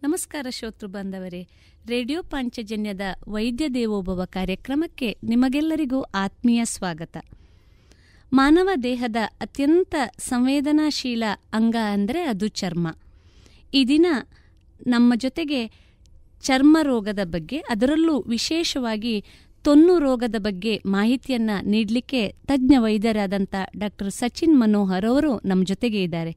ನಮಸ್ಕಾರ ಶ್ರೋತೃ ಬಾಂಧವರೇ, ರೇಡಿಯೋ ಪಾಂಚಜನ್ಯದ ವೈದ್ಯ ದೇವೋಭವ ಕಾರ್ಯಕ್ರಮಕ್ಕೆ ನಿಮಗೆಲ್ಲರಿಗೂ ಆತ್ಮೀಯ ಸ್ವಾಗತ. ಮಾನವ ದೇಹದ ಅತ್ಯಂತ ಸಂವೇದನಾಶೀಲ ಅಂಗ ಅಂದರೆ ಅದು ಚರ್ಮ. ಈ ದಿನ ನಮ್ಮ ಜೊತೆಗೆ ಚರ್ಮ ರೋಗದ ಬಗ್ಗೆ, ಅದರಲ್ಲೂ ವಿಶೇಷವಾಗಿ ತೊನ್ನು ರೋಗದ ಬಗ್ಗೆ ಮಾಹಿತಿಯನ್ನು ನೀಡಲಿಕ್ಕೆ ತಜ್ಞ ವೈದ್ಯರಾದಂಥ ಡಾಕ್ಟರ್ ಸಚಿನ್ ಮನೋಹರ್ ಅವರು ನಮ್ಮ ಜೊತೆಗೆ ಇದ್ದಾರೆ.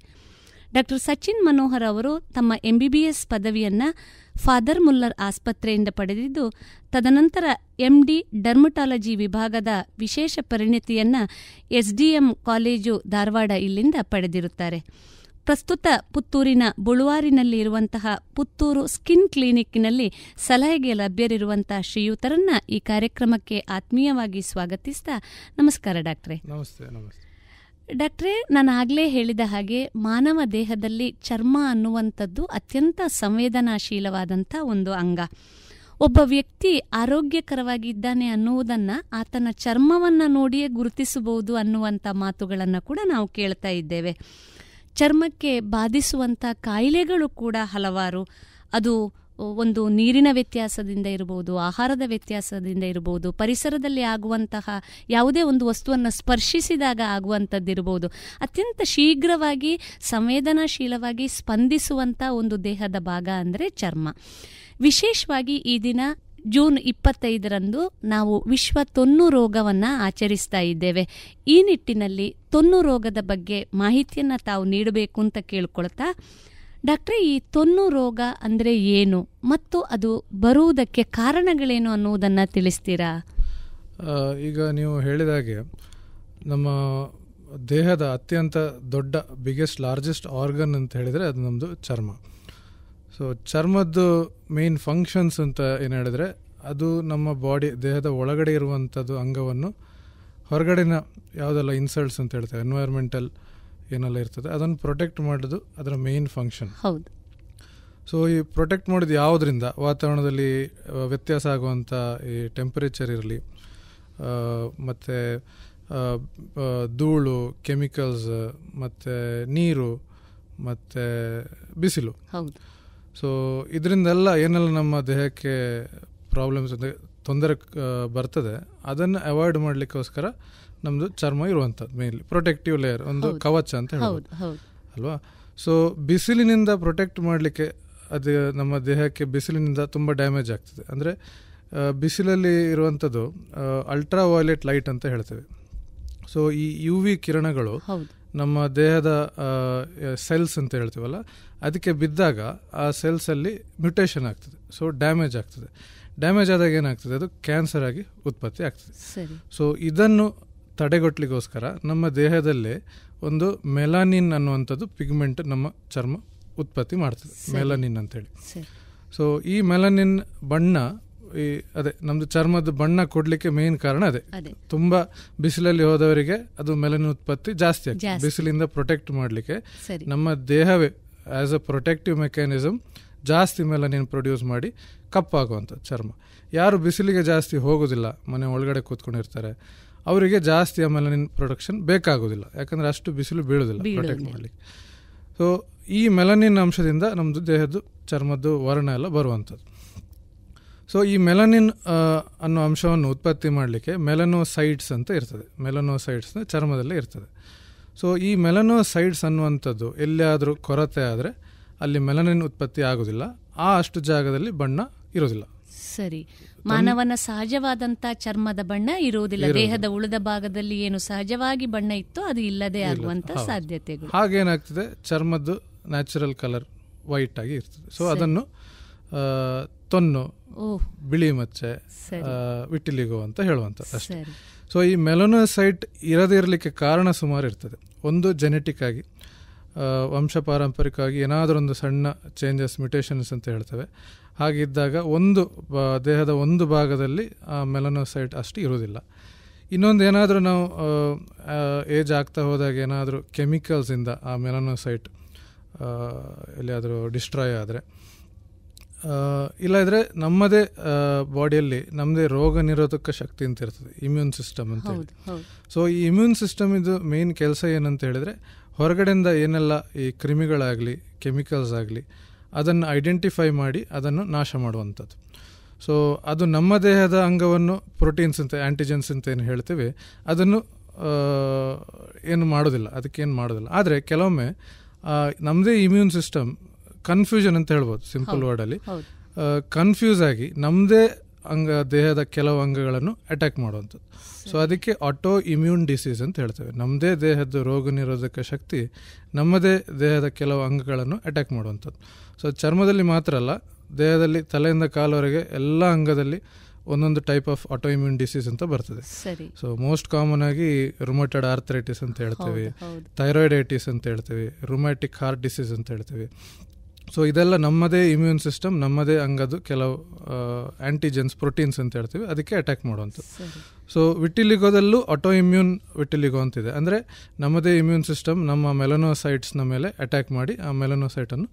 ಡಾಕ್ಟರ್ ಸಚಿನ್ ಮನೋಹರ್ ಅವರು ತಮ್ಮ MBBS ಪದವಿಯನ್ನು ಫಾದರ್ ಮುಲ್ಲರ್ ಆಸ್ಪತ್ರೆಯಿಂದ ಪಡೆದಿದ್ದು, ತದನಂತರ MD ಡರ್ಮಟಾಲಜಿ ವಿಭಾಗದ ವಿಶೇಷ ಪರಿಣತಿಯನ್ನು SDM ಕಾಲೇಜು ಧಾರವಾಡ ಇಲ್ಲಿಂದ ಪಡೆದಿರುತ್ತಾರೆ. ಪ್ರಸ್ತುತ ಪುತ್ತೂರಿನ ಬುಳುವಾರಿನಲ್ಲಿ ಇರುವಂತಹ ಪುತ್ತೂರು ಸ್ಕಿನ್ ಕ್ಲಿನಿಕ್ನಲ್ಲಿ ಸಲಹೆಗೆ ಲಭ್ಯರಿರುವಂತಹ ಶ್ರೀಯುತರನ್ನ ಈ ಕಾರ್ಯಕ್ರಮಕ್ಕೆ ಆತ್ಮೀಯವಾಗಿ ಸ್ವಾಗತಿಸ್ತಾ, ನಮಸ್ಕಾರ ಡಾಕ್ಟ್ರೇ. ನಮಸ್ತೆ. ನಮಸ್ತೆ ಡಾಕ್ಟ್ರೇ, ನಾನು ಆಗಲೇ ಹೇಳಿದ ಹಾಗೆ ಮಾನವ ದೇಹದಲ್ಲಿ ಚರ್ಮ ಅನ್ನುವಂಥದ್ದು ಅತ್ಯಂತ ಸಂವೇದನಾಶೀಲವಾದಂಥ ಒಂದು ಅಂಗ. ಒಬ್ಬ ವ್ಯಕ್ತಿ ಆರೋಗ್ಯಕರವಾಗಿದ್ದಾನೆ ಅನ್ನುವುದನ್ನು ಆತನ ಚರ್ಮವನ್ನು ನೋಡಿಯೇ ಗುರುತಿಸಬಹುದು ಅನ್ನುವಂಥ ಮಾತುಗಳನ್ನು ಕೂಡ ನಾವು ಕೇಳ್ತಾ ಇದ್ದೇವೆ. ಚರ್ಮಕ್ಕೆ ಬಾಧಿಸುವಂಥ ಕಾಯಿಲೆಗಳು ಕೂಡ ಹಲವಾರು. ಅದು ಒಂದು ನೀರಿನ ವ್ಯತ್ಯಾಸದಿಂದ ಇರಬಹುದು, ಆಹಾರದ ವ್ಯತ್ಯಾಸದಿಂದ ಇರಬಹುದು, ಪರಿಸರದಲ್ಲಿ ಆಗುವಂತಹ ಯಾವುದೇ ಒಂದು ವಸ್ತುವನ್ನು ಸ್ಪರ್ಶಿಸಿದಾಗ ಆಗುವಂಥದ್ದಿರಬಹುದು. ಅತ್ಯಂತ ಶೀಘ್ರವಾಗಿ ಸಂವೇದನಾಶೀಲವಾಗಿ ಸ್ಪಂದಿಸುವಂಥ ಒಂದು ದೇಹದ ಭಾಗ ಅಂದರೆ ಚರ್ಮ. ವಿಶೇಷವಾಗಿ ಈ ದಿನ ಜೂನ್ 25ರಂದು ನಾವು ವಿಶ್ವ ತೊನ್ನು ರೋಗವನ್ನು ಆಚರಿಸ್ತಾ ಇದ್ದೇವೆ. ಈ ನಿಟ್ಟಿನಲ್ಲಿ ತೊನ್ನು ರೋಗದ ಬಗ್ಗೆ ಮಾಹಿತಿಯನ್ನು ತಾವು ನೀಡಬೇಕು ಅಂತ ಕೇಳ್ಕೊಳ್ತಾ, ಡಾಕ್ಟ್ರೇ, ಈ ತೊನ್ನು ರೋಗ ಅಂದರೆ ಏನು ಮತ್ತು ಅದು ಬರುವುದಕ್ಕೆ ಕಾರಣಗಳೇನು ಅನ್ನುವುದನ್ನು ತಿಳಿಸ್ತೀರಾ? ಈಗ ನೀವು ಹೇಳಿದಾಗೆ ನಮ್ಮ ದೇಹದ ಅತ್ಯಂತ ದೊಡ್ಡ ಲಾರ್ಜೆಸ್ಟ್ ಆರ್ಗನ್ ಅಂತ ಹೇಳಿದರೆ ಅದು ನಮ್ಮದು ಚರ್ಮ. ಸೊ ಚರ್ಮದ್ದು ಮೇನ್ ಫಂಕ್ಷನ್ಸ್ ಅಂತ ಏನು ಹೇಳಿದ್ರೆ, ಅದು ನಮ್ಮ ದೇಹದ ಒಳಗಡೆ ಇರುವಂಥದ್ದು ಅಂಗವನ್ನು ಹೊರಗಡೆನ ಯಾವುದೆಲ್ಲ ಇನ್ಸಲ್ಟ್ಸ್ ಅಂತ ಹೇಳ್ತೇವೆ, ಎನ್ವೈರ್ಮೆಂಟಲ್ ಏನೆಲ್ಲ ಇರ್ತದೆ ಅದನ್ನು ಪ್ರೊಟೆಕ್ಟ್ ಮಾಡೋದು ಅದರ ಮೇನ್ ಫಂಕ್ಷನ್. ಹೌದು. ಸೊ ಈ ಪ್ರೊಟೆಕ್ಟ್ ಮಾಡೋದು ಯಾವುದರಿಂದ, ವಾತಾವರಣದಲ್ಲಿ ವ್ಯತ್ಯಾಸ ಆಗುವಂಥ ಈ ಟೆಂಪರೇಚರ್ ಇರಲಿ, ಮತ್ತು ಧೂಳು, ಕೆಮಿಕಲ್ಸ್, ಮತ್ತು ನೀರು, ಮತ್ತು ಬಿಸಿಲು. ಹೌದು. ಸೊ ಇದರಿಂದೆಲ್ಲ ಏನೆಲ್ಲ ನಮ್ಮ ದೇಹಕ್ಕೆ ಪ್ರಾಬ್ಲಮ್ಸ್ ತೊಂದರೆ ಬರ್ತದೆ ಅದನ್ನು ಅವಾಯ್ಡ್ ಮಾಡಲಿಕ್ಕೋಸ್ಕರ ನಮ್ಮದು ಚರ್ಮ ಇರುವಂಥದ್ದು ಮೇನ್ಲಿ ಪ್ರೊಟೆಕ್ಟಿವ್ ಲೇಯರ್, ಒಂದು ಕವಚ ಅಂತ ಹೇಳ್ಬೋದು ಅಲ್ವಾ. ಸೊ ಬಿಸಿಲಿನಿಂದ ಪ್ರೊಟೆಕ್ಟ್ ಮಾಡಲಿಕ್ಕೆ ಅದು ನಮ್ಮ ದೇಹಕ್ಕೆ ಬಿಸಿಲಿನಿಂದ ತುಂಬ ಡ್ಯಾಮೇಜ್ ಆಗ್ತದೆ. ಅಂದರೆ ಬಿಸಿಲಲ್ಲಿ ಇರುವಂಥದ್ದು ಅಲ್ಟ್ರಾ ವೈಲೆಟ್ ಲೈಟ್ ಅಂತ ಹೇಳ್ತೇವೆ. ಸೊ ಈ UV ಕಿರಣಗಳು ನಮ್ಮ ದೇಹದ ಸೆಲ್ಸ್ ಅಂತ ಹೇಳ್ತೀವಲ್ಲ ಅದಕ್ಕೆ ಬಿದ್ದಾಗ ಆ ಸೆಲ್ಸಲ್ಲಿ ಮ್ಯುಟೇಷನ್ ಆಗ್ತದೆ. ಸೊ ಡ್ಯಾಮೇಜ್ ಆಗ್ತದೆ. ಡ್ಯಾಮೇಜ್ ಆದಾಗ ಏನಾಗ್ತದೆ, ಅದು ಕ್ಯಾನ್ಸರ್ ಆಗಿ ಉತ್ಪತ್ತಿ ಆಗ್ತದೆ. ಸೊ ಇದನ್ನು ತಡೆಗಟ್ಟಲಿಕ್ಕೋಸ್ಕರ ನಮ್ಮ ದೇಹದಲ್ಲೇ ಒಂದು ಮೆಲಾನಿನ್ ಅನ್ನುವಂಥದ್ದು ಪಿಗ್ಮೆಂಟ್ ನಮ್ಮ ಚರ್ಮ ಉತ್ಪತ್ತಿ ಮಾಡ್ತದೆ, ಮೆಲಾನಿನ್ ಅಂತೇಳಿ. ಸೊ ಈ ಮೆಲಾನಿನ್ ಬಣ್ಣ ಅದೇ ನಮ್ದು ಚರ್ಮದ ಬಣ್ಣ ಕೊಡ್ಲಿಕ್ಕೆ ಮೇನ್ ಕಾರಣ ಅದೇ. ತುಂಬಾ ಬಿಸಿಲಲ್ಲಿ ಹೋದವರಿಗೆ ಅದು ಮೆಲನಿನ್ ಉತ್ಪತ್ತಿ ಜಾಸ್ತಿ ಆಗ್ತದೆ. ಬಿಸಿಲಿಂದ ಪ್ರೊಟೆಕ್ಟ್ ಮಾಡಲಿಕ್ಕೆ ನಮ್ಮ ದೇಹವೇ ಆಸ್ ಅ ಪ್ರೊಟೆಕ್ಟಿವ್ ಮೆಕ್ಯಾನಿಸಮ್ ಜಾಸ್ತಿ ಮೆಲನಿನ್ ಪ್ರೊಡ್ಯೂಸ್ ಮಾಡಿ ಕಪ್ಪಾಗುವಂಥದ್ದು ಚರ್ಮ. ಯಾರು ಬಿಸಿಲಿಗೆ ಜಾಸ್ತಿ ಹೋಗೋದಿಲ್ಲ, ಮನೆ ಒಳಗಡೆ ಕೂತ್ಕೊಂಡಿರ್ತಾರೆ, ಅವರಿಗೆ ಜಾಸ್ತಿ ಆ ಮೆಲನಿನ್ ಪ್ರೊಡಕ್ಷನ್ ಬೇಕಾಗೋದಿಲ್ಲ, ಯಾಕಂದ್ರೆ ಅಷ್ಟು ಬಿಸಿಲು ಬೀಳೋದಿಲ್ಲ ಪ್ರೊಟೆಕ್ಟ್ ಮಾಡಲಿಕ್ಕೆ. ಸೊ ಈ ಮೆಲನಿನ್ ಅಂಶದಿಂದ ನಮ್ಮದು ದೇಹದ್ದು ಚರ್ಮದ್ದು ವರ್ಣ ಎಲ್ಲ ಬರುವಂಥದ್ದು. ಸೊ ಈ ಮೆಲನಿನ್ ಅನ್ನೋ ಅಂಶವನ್ನು ಉತ್ಪತ್ತಿ ಮಾಡಲಿಕ್ಕೆ ಮೆಲನೋಸೈಡ್ಸ್ ಅಂತ ಇರ್ತದೆ. ಮೆಲನೋಸೈಡ್ಸ್ ಚರ್ಮದಲ್ಲೇ ಇರ್ತದೆ. ಸೊ ಈ ಮೆಲನೋಸೈಡ್ಸ್ ಅನ್ನುವಂಥದ್ದು ಎಲ್ಲಿಯಾದರೂ ಕೊರತೆ ಆದರೆ ಅಲ್ಲಿ ಮೆಲನಿನ್ ಉತ್ಪತ್ತಿ ಆಗೋದಿಲ್ಲ, ಅಷ್ಟು ಜಾಗದಲ್ಲಿ ಬಣ್ಣ ಇರೋದಿಲ್ಲ. ಸರಿ. ಮಾನವನ ಸಹಜವಾದಂಥ ಚರ್ಮದ ಬಣ್ಣ ಇರುವುದಿಲ್ಲ, ದೇಹದ ಉಳಿದ ಭಾಗದಲ್ಲಿ ಏನು ಸಹಜವಾಗಿ ಬಣ್ಣ ಇತ್ತು ಅದು ಇಲ್ಲದೆ ಆಗುವಂತ ಸಾಧ್ಯತೆಗಳು. ಹಾಗೇನಾಗ್ತದೆ, ಚರ್ಮದ್ದು ನ್ಯಾಚುರಲ್ ಕಲರ್ ವೈಟ್ ಆಗಿ ಇರ್ತದೆ. ಸೊ ಅದನ್ನು ತೊನ್ನು, ಬಿಳಿ ಮಚ್ಚೆ, ವಿಟಿಲಿಗೋ ಅಂತ ಹೇಳುವಂಥದ್ದು ಅಷ್ಟೇ. ಸೊ ಈ ಮೆಲನೋಸೈಟ್ ಇರದೇ ಇರಲಿಕ್ಕೆ ಕಾರಣ ಸುಮಾರು ಇರ್ತದೆ. ಒಂದು ಜೆನೆಟಿಕ್ ಆಗಿ, ವಂಶ ಪಾರಂಪರಿಕವಾಗಿ ಏನಾದರೂ ಒಂದು ಸಣ್ಣ ಚೇಂಜಸ್, ಮ್ಯುಟೇಷನ್ಸ್ ಅಂತ ಹೇಳ್ತೇವೆ. ಹಾಗಿದ್ದಾಗ ದೇಹದ ಒಂದು ಭಾಗದಲ್ಲಿ ಆ ಮೆಲನೋಸೈಟ್ ಅಷ್ಟು ಇರುವುದಿಲ್ಲ. ಇನ್ನೊಂದು ಏನಾದರೂ ನಾವು ಏಜ್ ಆಗ್ತಾ ಹೋದಾಗ ಏನಾದರೂ ಕೆಮಿಕಲ್ಸಿಂದ ಆ ಮೆಲನೋಸೈಟ್ ಎಲ್ಲಿಯಾದರೂ ಡಿಸ್ಟ್ರಾಯ್ ಆದರೆ, ಇಲ್ಲದ್ರೆ ನಮ್ಮದೇ ಬಾಡಿಯಲ್ಲಿ ನಮ್ಮದೇ ರೋಗ ನಿರೋಧಕ ಶಕ್ತಿ ಅಂತ ಇರ್ತದೆ, ಇಮ್ಯೂನ್ ಸಿಸ್ಟಮ್ ಅಂತ ಹೇಳಿ. ಸೊ ಈ ಇಮ್ಯೂನ್ ಸಿಸ್ಟಮ್ ಇದು ಮೇನ್ ಕೆಲಸ ಏನಂತ ಹೇಳಿದ್ರೆ, ಹೊರಗಡೆಯಿಂದ ಏನೆಲ್ಲ ಈ ಕ್ರಿಮಿಗಳಾಗಲಿ ಕೆಮಿಕಲ್ಸ್ ಆಗಲಿ ಅದನ್ನು ಐಡೆಂಟಿಫೈ ಮಾಡಿ ಅದನ್ನು ನಾಶ ಮಾಡುವಂಥದ್ದು. ಸೊ ಅದು ನಮ್ಮ ದೇಹದ ಅಂಗವನ್ನು ಪ್ರೋಟೀನ್ಸ್ ಅಂತ ಆ್ಯಂಟಿಜೆನ್ಸ್ ಅಂತ ಏನು ಹೇಳ್ತೀವಿ ಅದನ್ನು ಏನು ಮಾಡೋದಿಲ್ಲ, ಅದಕ್ಕೇನು ಮಾಡೋದಿಲ್ಲ. ಆದರೆ ಕೆಲವೊಮ್ಮೆ ನಮ್ಮದೇ ಇಮ್ಯೂನ್ ಸಿಸ್ಟಮ್ ಕನ್ಫ್ಯೂಷನ್ ಅಂತ ಹೇಳ್ಬೋದು, ಸಿಂಪಲ್ ವರ್ಡಲ್ಲಿ ಕನ್ಫ್ಯೂಸ್ ಆಗಿ ನಮ್ಮದೇ ದೇಹದ ಕೆಲವು ಅಂಗಗಳನ್ನು ಅಟ್ಯಾಕ್ ಮಾಡುವಂಥದ್ದು. ಸೊ ಅದಕ್ಕೆ ಆಟೋ ಇಮ್ಯೂನ್ ಡಿಸೀಸ್ ಅಂತ ಹೇಳ್ತೇವೆ. ನಮ್ಮದೇ ದೇಹದ ರೋಗ ನಿರೋಧಕ ಶಕ್ತಿ ನಮ್ಮದೇ ದೇಹದ ಕೆಲವು ಅಂಗಗಳನ್ನು ಅಟ್ಯಾಕ್ ಮಾಡುವಂಥದ್ದು. ಸೊ ಚರ್ಮದಲ್ಲಿ ಮಾತ್ರ ಅಲ್ಲ, ದೇಹದಲ್ಲಿ ತಲೆಯಿಂದ ಕಾಲವರೆಗೆ ಎಲ್ಲ ಅಂಗದಲ್ಲಿ ಒಂದೊಂದು type of auto immune disease ಅಂತ ಬರ್ತದೆ. ಸೊ ಮೋಸ್ಟ್ ಕಾಮನ್ ಆಗಿ ರುಮಟೆಡ್ ಆರ್ಥರೈಟಿಸ್ ಅಂತ ಹೇಳ್ತೇವೆ, ಥೈರಾಯ್ಡೈಟಿಸ್ ಅಂತ ಹೇಳ್ತೇವೆ, ರುಮ್ಯಾಟಿಕ್ ಹಾರ್ಟ್ ಡಿಸೀಸ್ ಅಂತ ಹೇಳ್ತೇವೆ. ಸೊ ಇದೆಲ್ಲ ನಮ್ಮದೇ ಇಮ್ಯೂನ್ ಸಿಸ್ಟಮ್ ನಮ್ಮದೇ ಅಂಗದ್ದು ಕೆಲವು ಆ್ಯಂಟಿಜೆನ್ಸ್ ಪ್ರೋಟೀನ್ಸ್ ಅಂತ ಹೇಳ್ತೀವಿ ಅದಕ್ಕೆ ಅಟ್ಯಾಕ್ ಮಾಡುವಂಥದ್ದು. ಸೊ ವಿಟಿಲಿಗೋದಲ್ಲೂ ಆಟೋ ಇಮ್ಯೂನ್ ವಿಟಿಲಿಗೋ ಅಂತಿದೆ. ಅಂದರೆ ನಮ್ಮದೇ ಇಮ್ಯೂನ್ ಸಿಸ್ಟಮ್ ನಮ್ಮ ಮೆಲನೋಸೈಟ್ಸ್ನ ಮೇಲೆ ಅಟ್ಯಾಕ್ ಮಾಡಿ ಆ ಮೆಲನೋಸೈಟನ್ನು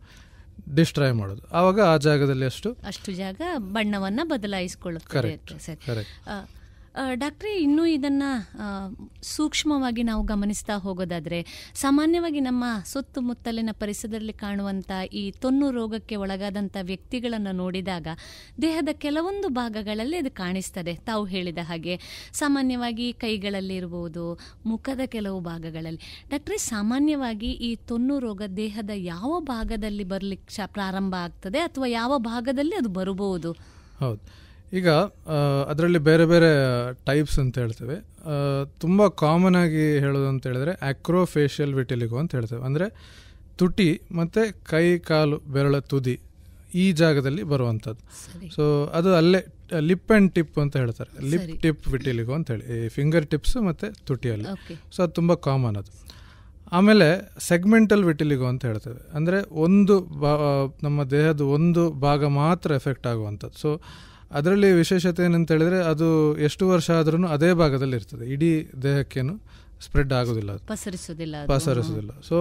ಡಿಸ್ಟ್ರಾಯ್ ಮಾಡೋದು. ಆವಾಗ ಆ ಜಾಗದಲ್ಲಿ ಅಷ್ಟು ಜಾಗ ಬಣ್ಣವನ್ನು ಬದಲಾಯಿಸಿಕೊಳ್ಳುತ್ತದೆ. ಡಾಕ್ಟ್ರೇ, ಇನ್ನೂ ಇದನ್ನು ಸೂಕ್ಷ್ಮವಾಗಿ ನಾವು ಗಮನಿಸ್ತಾ ಹೋಗೋದಾದರೆ, ಸಾಮಾನ್ಯವಾಗಿ ನಮ್ಮ ಸುತ್ತಮುತ್ತಲಿನ ಪರಿಸರದಲ್ಲಿ ಕಾಣುವಂಥ ಈ ತೊನ್ನು ರೋಗಕ್ಕೆ ಒಳಗಾದಂಥ ವ್ಯಕ್ತಿಗಳನ್ನು ನೋಡಿದಾಗ ದೇಹದ ಕೆಲವೊಂದು ಭಾಗಗಳಲ್ಲಿ ಅದು ಕಾಣಿಸ್ತದೆ. ತಾವು ಹೇಳಿದ ಹಾಗೆ ಸಾಮಾನ್ಯವಾಗಿ ಕೈಗಳಲ್ಲಿ ಇರ್ಬೋದು, ಮುಖದ ಕೆಲವು ಭಾಗಗಳಲ್ಲಿ. ಡಾಕ್ಟ್ರೇ, ಸಾಮಾನ್ಯವಾಗಿ ಈ ತೊನ್ನು ರೋಗ ದೇಹದ ಯಾವ ಭಾಗದಲ್ಲಿ ಬರಲಿಕ್ಕೆ ಪ್ರಾರಂಭ ಆಗ್ತದೆ ಅಥವಾ ಯಾವ ಭಾಗದಲ್ಲಿ ಅದು ಬರಬಹುದು? ಹೌದು, ಈಗ ಅದರಲ್ಲಿ ಬೇರೆ ಬೇರೆ ಟೈಪ್ಸ್ ಅಂತ ಹೇಳ್ತೇವೆ. ತುಂಬ ಕಾಮನ್ ಆಗಿ ಹೇಳೋದು ಅಂತ ಹೇಳಿದ್ರೆ ಆಕ್ರೋಫೇಶಿಯಲ್ ವಿಟಿಲಿಗೋ ಅಂತ ಹೇಳ್ತೇವೆ. ಅಂದರೆ ತುಟಿ ಮತ್ತು ಕೈ ಕಾಲು ಬೆರಳ ತುದಿ ಈ ಜಾಗದಲ್ಲಿ ಬರುವಂಥದ್ದು. ಸೊ ಅದು ಅಲ್ಲೇ ಲಿಪ್ ಆ್ಯಂಡ್ ಟಿಪ್ ಅಂತ ಹೇಳ್ತಾರೆ, ಲಿಪ್ ಟಿಪ್ ವಿಟಿಲಿಗೋ ಅಂತೇಳಿ, ಈ ಫಿಂಗರ್ ಟಿಪ್ಸ್ ಮತ್ತು ತುಟಿಯಲ್ಲಿ. ಸೊ ಅದು ತುಂಬ ಕಾಮನ್ ಅದು. ಆಮೇಲೆ ಸೆಗ್ಮೆಂಟಲ್ ವಿಟಿಲಿಗೋ ಅಂತ ಹೇಳ್ತೇವೆ. ಅಂದರೆ ನಮ್ಮ ದೇಹದ ಒಂದು ಭಾಗ ಮಾತ್ರ ಎಫೆಕ್ಟ್ ಆಗುವಂಥದ್ದು. ಸೊ ಅದರಲ್ಲಿ ವಿಶೇಷತೆ ಏನಂತ ಹೇಳಿದ್ರೆ ಅದು ಎಷ್ಟು ವರ್ಷ ಆದ್ರೂ ಅದೇ ಭಾಗದಲ್ಲಿ ಇರ್ತದೆ, ಇಡೀ ದೇಹಕ್ಕೇನು ಸ್ಪ್ರೆಡ್ ಆಗೋದಿಲ್ಲ, ಪಸರಿಸೋದಿಲ್ಲ. ಸೊ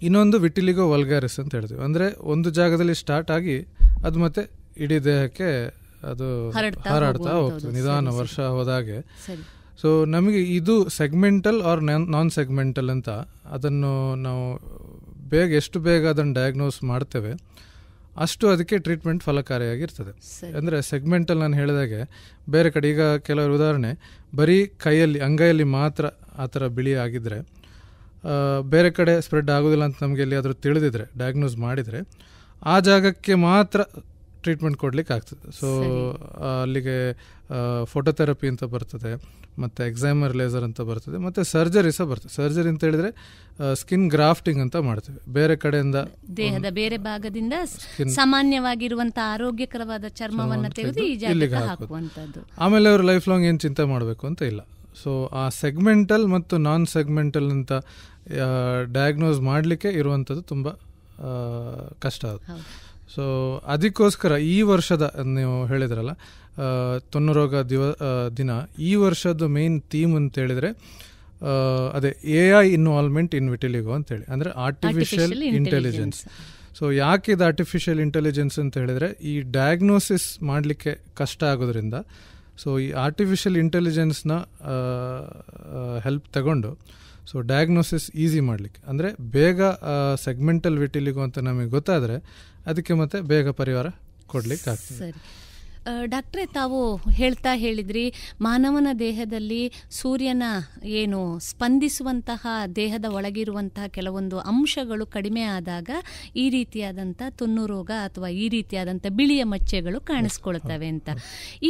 ಇನ್ನೊಂದು ವಿಟಿಲಿಗೋ ವಲ್ಗಾರಿಸ್ ಅಂತ ಹೇಳ್ತೀವಿ. ಅಂದರೆ ಒಂದು ಜಾಗದಲ್ಲಿ ಸ್ಟಾರ್ಟ್ ಆಗಿ ಅದು ಮತ್ತೆ ಇಡೀ ದೇಹಕ್ಕೆ ಅದು ಹರಡ್ತಾ ಹೋಗ್ತದೆ ನಿಧಾನ ವರ್ಷ ಹೋದಾಗೆ. ಸೊ ನಮಗೆ ಇದು ಸೆಗ್ಮೆಂಟಲ್ ಆರ್ ನಾನ್ ಸೆಗ್ಮೆಂಟಲ್ ಅಂತ ಅದನ್ನು ನಾವು ಎಷ್ಟು ಬೇಗ ಅದನ್ನು ಡಯಾಗ್ನೋಸ್ ಮಾಡ್ತೇವೆ ಅಷ್ಟು ಅದಕ್ಕೆ ಟ್ರೀಟ್ಮೆಂಟ್ ಫಲಕಾರಿಯಾಗಿರ್ತದೆ. ಅಂದರೆ ಸೆಗ್ಮೆಂಟಲ್ ನಾನು ಹೇಳಿದಾಗೆ ಬೇರೆ ಕಡೆ, ಈಗ ಕೆಲವರು ಉದಾಹರಣೆ ಬರೀ ಅಂಗೈಯಲ್ಲಿ ಮಾತ್ರ ಆ ಥರ ಬಿಳಿ ಆಗಿದ್ದರೆ ಬೇರೆ ಕಡೆ ಸ್ಪ್ರೆಡ್ ಆಗೋದಿಲ್ಲ ಅಂತ ನಮಗೆ ಎಲ್ಲಿ ಆದರೂ ತಿಳಿದಿದ್ರೆ, ಡಯಾಗ್ನೋಸ್ ಮಾಡಿದರೆ ಆ ಜಾಗಕ್ಕೆ ಮಾತ್ರ ಟ್ರೀಟ್ಮೆಂಟ್ ಕೊಡ್ಲಿಕ್ಕೆ ಆಗ್ತದೆ. ಸೊ ಅಲ್ಲಿಗೆ ಫೋಟೋಥೆರಪಿ ಅಂತ ಬರ್ತದೆ, ಮತ್ತು ಎಕ್ಸಾಮರ್ ಲೇಸರ್ ಅಂತ ಬರ್ತದೆ, ಮತ್ತು ಸರ್ಜರಿ ಸಹ ಬರ್ತದೆ. ಸರ್ಜರಿ ಅಂತ ಹೇಳಿದರೆ ಸ್ಕಿನ್ ಗ್ರಾಫ್ಟಿಂಗ್ ಅಂತ ಮಾಡ್ತೇವೆ. ಬೇರೆ ಕಡೆಯಿಂದ ದೇಹದ ಬೇರೆ ಭಾಗದಿಂದ ಸಾಮಾನ್ಯವಾಗಿರುವಂತಹ ಆರೋಗ್ಯಕರವಾದ ಚರ್ಮವನ್ನು ತೆಗೆದು ಈ ಜಾಗಕ್ಕೆ ಹಾಕುವಂಥದ್ದು. ಆಮೇಲೆ ಅವರು ಲೈಫ್ ಲಾಂಗ್ ಏನು ಚಿಂತೆ ಮಾಡಬೇಕು ಅಂತ ಇಲ್ಲ. ಸೊ ಆ ಸೆಗ್ಮೆಂಟಲ್ ಮತ್ತು ನಾನ್ ಸೆಗ್ಮೆಂಟಲ್ ಅಂತ ಡಯಾಗ್ನೋಸ್ ಮಾಡಲಿಕ್ಕೆ ಇರುವಂಥದ್ದು ತುಂಬ ಕಷ್ಟ ಅದು. ಸೊ ಅದಕ್ಕೋಸ್ಕರ ಈ ವರ್ಷದ ನೀವು ಹೇಳಿದ್ರಲ್ಲ ತೊನ್ನು ರೋಗ ದಿನ, ಈ ವರ್ಷದ ಮೇನ್ ಥೀಮ್ ಅಂತ ಹೇಳಿದರೆ ಅದೇ AI ಇನ್ವಾಲ್ವ್ಮೆಂಟ್ ಇನ್ ವಿಟಿಲಿಗೋ ಅಂತೇಳಿ, ಅಂದರೆ ಆರ್ಟಿಫಿಷಿಯಲ್ ಇಂಟೆಲಿಜೆನ್ಸ್. ಸೊ ಯಾಕೆ ಇದು ಆರ್ಟಿಫಿಷಿಯಲ್ ಇಂಟೆಲಿಜೆನ್ಸ್ ಅಂತ ಹೇಳಿದರೆ ಈ ಡಯಾಗ್ನೋಸಿಸ್ ಮಾಡಲಿಕ್ಕೆ ಕಷ್ಟ ಆಗೋದ್ರಿಂದ ಸೊ ಈ ಆರ್ಟಿಫಿಷಿಯಲ್ ಇಂಟೆಲಿಜೆನ್ಸ್ನ ಹೆಲ್ಪ್ ತಗೊಂಡು ಸೊ ಡಯಾಗ್ನೋಸಿಸ್ ಈಸಿ ಮಾಡಲಿಕ್ಕೆ, ಅಂದರೆ ಬೇಗ ಸೆಗ್ಮೆಂಟಲ್ ವಿಟಿಲಿಗೋ ಅಂತ ನಮಗೆ ಗೊತ್ತಾದರೆ ಅದಕ್ಕೆ ಮತ್ತೆ ಬೇಗ ಪರಿಹಾರ ಕೊಡಲಿಕ್ಕೆ ಆಗ್ತದೆ. ಡಾಕ್ಟ್ರೇ, ತಾವು ಹೇಳಿದ್ರಿ ಮಾನವನ ದೇಹದಲ್ಲಿ ಸೂರ್ಯನ ಏನು ಸ್ಪಂದಿಸುವಂತಹ ದೇಹದ ಒಳಗಿರುವಂತಹ ಕೆಲವೊಂದು ಅಂಶಗಳು ಕಡಿಮೆ ಆದಾಗ ಈ ರೀತಿಯಾದಂಥ ತೊನ್ನು ರೋಗ ಅಥವಾ ಈ ರೀತಿಯಾದಂಥ ಬಿಳಿಯ ಮಚ್ಚೆಗಳು ಕಾಣಿಸ್ಕೊಳ್ತವೆ ಅಂತ.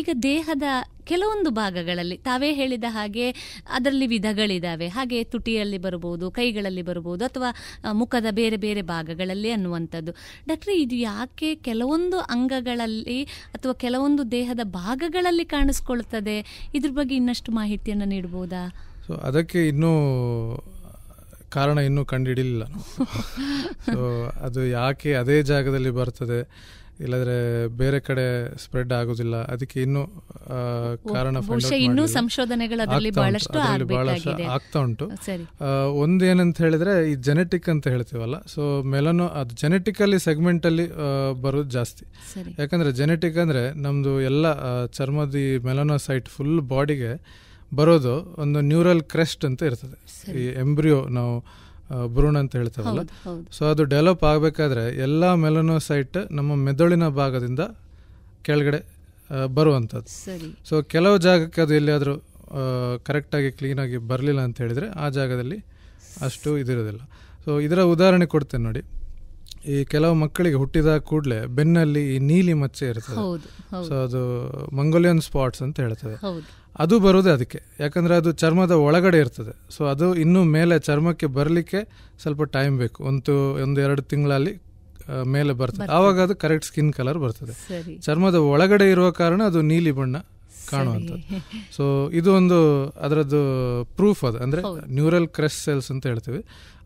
ಈಗ ದೇಹದ ಕೆಲವೊಂದು ಭಾಗಗಳಲ್ಲಿ ತಾವೇ ಹೇಳಿದ ಹಾಗೆ ಅದರಲ್ಲಿ ವಿಧಗಳಿದ್ದಾವೆ. ಹಾಗೆ ತುಟಿಯಲ್ಲಿ ಬರಬಹುದು, ಕೈಗಳಲ್ಲಿ ಬರಬಹುದು, ಅಥವಾ ಮುಖದ ಬೇರೆ ಬೇರೆ ಭಾಗಗಳಲ್ಲಿ ಅನ್ನುವಂಥದ್ದು. ಡಾಕ್ಟ್ರೆ, ಇದು ಯಾಕೆ ಕೆಲವೊಂದು ಅಂಗಗಳಲ್ಲಿ ಅಥವಾ ಕೆಲವೊಂದು ದೇಹದ ಭಾಗಗಳಲ್ಲಿ ಕಾಣಿಸ್ಕೊಳ್ತದೆ? ಇದ್ರ ಬಗ್ಗೆ ಇನ್ನಷ್ಟು ಮಾಹಿತಿಯನ್ನು ನೀಡಬಹುದಾ? ಸೊ ಅದಕ್ಕೆ ಇನ್ನೂ ಕಾರಣ ಇನ್ನೂ ಕಂಡುಹಿಡಿಲಿಲ್ಲ. ಸೊ ಅದು ಯಾಕೆ ಅದೇ ಜಾಗದಲ್ಲಿ ಬರ್ತದೆ, ಇಲ್ಲದ್ರೆ ಬೇರೆ ಕಡೆ ಸ್ಪ್ರೆಡ್ ಆಗೋದಿಲ್ಲ, ಅದಕ್ಕೆ ಇನ್ನೂ ಕಾರಣ ಇನ್ನೂ ಸಂಶೋಧನೆಗಳು ಬಹಳಷ್ಟು ಆಗ್ತಾ ಉಂಟು. ಒಂದೇನಂತ ಹೇಳಿದ್ರೆ ಈ ಜೆನೆಟಿಕ್ ಅಂತ ಹೇಳ್ತೀವಲ್ಲ, ಸೊ ಅದು ಜೆನೆಟಿಕಲಿ ಸೆಗ್ಮೆಂಟ್ ಅಲ್ಲಿ ಬರೋದು ಜಾಸ್ತಿ. ಯಾಕಂದ್ರೆ ಜೆನೆಟಿಕ್ ಅಂದ್ರೆ ನಮ್ದು ಎಲ್ಲ ಚರ್ಮದ ಮೆಲನೋಸೈಟ್ ಫುಲ್ ಬಾಡಿಗೆ ಬರೋದು ಒಂದು ನ್ಯೂರಲ್ ಕ್ರೆಸ್ಟ್ ಅಂತ ಇರ್ತದೆ. ಈ ಎಂಬ್ರಿಯೋ ನಾವು ಭ್ರೂಣ ಅಂತ ಹೇಳ್ತೇವಲ್ಲ. ಸೊ ಅದು ಡೆವಲಪ್ ಆಗಬೇಕಾದ್ರೆ ಎಲ್ಲ ಮೆಲನೋಸೈಟ್ ನಮ್ಮ ಮೆದುಳಿನ ಭಾಗದಿಂದ ಕೆಳಗಡೆ ಬರುವಂಥದ್ದು. ಸೊ ಕೆಲವು ಜಾಗಕ್ಕೆ ಅದು ಎಲ್ಲಿಯಾದರೂ ಕರೆಕ್ಟಾಗಿ ಕ್ಲೀನಾಗಿ ಬರಲಿಲ್ಲ ಅಂತ ಹೇಳಿದರೆ ಆ ಜಾಗದಲ್ಲಿ ಅಷ್ಟು ಇದಿರೋದಿಲ್ಲ. ಸೊ ಇದರ ಉದಾಹರಣೆ ಕೊಡ್ತೇನೆ ನೋಡಿ. ಈ ಕೆಲವು ಮಕ್ಕಳಿಗೆ ಹುಟ್ಟಿದ ಕೂಡಲೇ ಬೆನ್ನಲ್ಲಿ ಈ ನೀಲಿ ಮಚ್ಚೆ ಇರ್ತದೆ. ಸೊ ಅದು ಮಂಗೋಲಿಯನ್ ಸ್ಪಾಟ್ಸ್ ಅಂತ ಹೇಳ್ತದೆ. ಅದು ಬರೋದೇ ಅದಕ್ಕೆ, ಯಾಕಂದರೆ ಅದು ಚರ್ಮದ ಒಳಗಡೆ ಇರ್ತದೆ. ಸೊ ಅದು ಇನ್ನೂ ಮೇಲೆ ಚರ್ಮಕ್ಕೆ ಬರಲಿಕ್ಕೆ ಸ್ವಲ್ಪ ಟೈಮ್ ಬೇಕು. ಒಂದು 2 ತಿಂಗಳಲ್ಲಿ ಮೇಲೆ ಬರ್ತದೆ. ಆವಾಗ ಅದು ಕರೆಕ್ಟ್ ಸ್ಕಿನ್ ಕಲರ್ ಬರ್ತದೆ. ಚರ್ಮದ ಒಳಗಡೆ ಇರುವ ಕಾರಣ ಅದು ನೀಲಿ ಬಣ್ಣ ಕಾಣುವಂಥದ್ದು. ಸೊ ಇದು ಒಂದು ಅದರದ್ದು ಪ್ರೂಫ್. ಅದು ಅಂದರೆ ನ್ಯೂರಲ್ ಕ್ರೆಸ್ಟ್ ಸೆಲ್ಸ್ ಅಂತ ಹೇಳ್ತೀವಿ.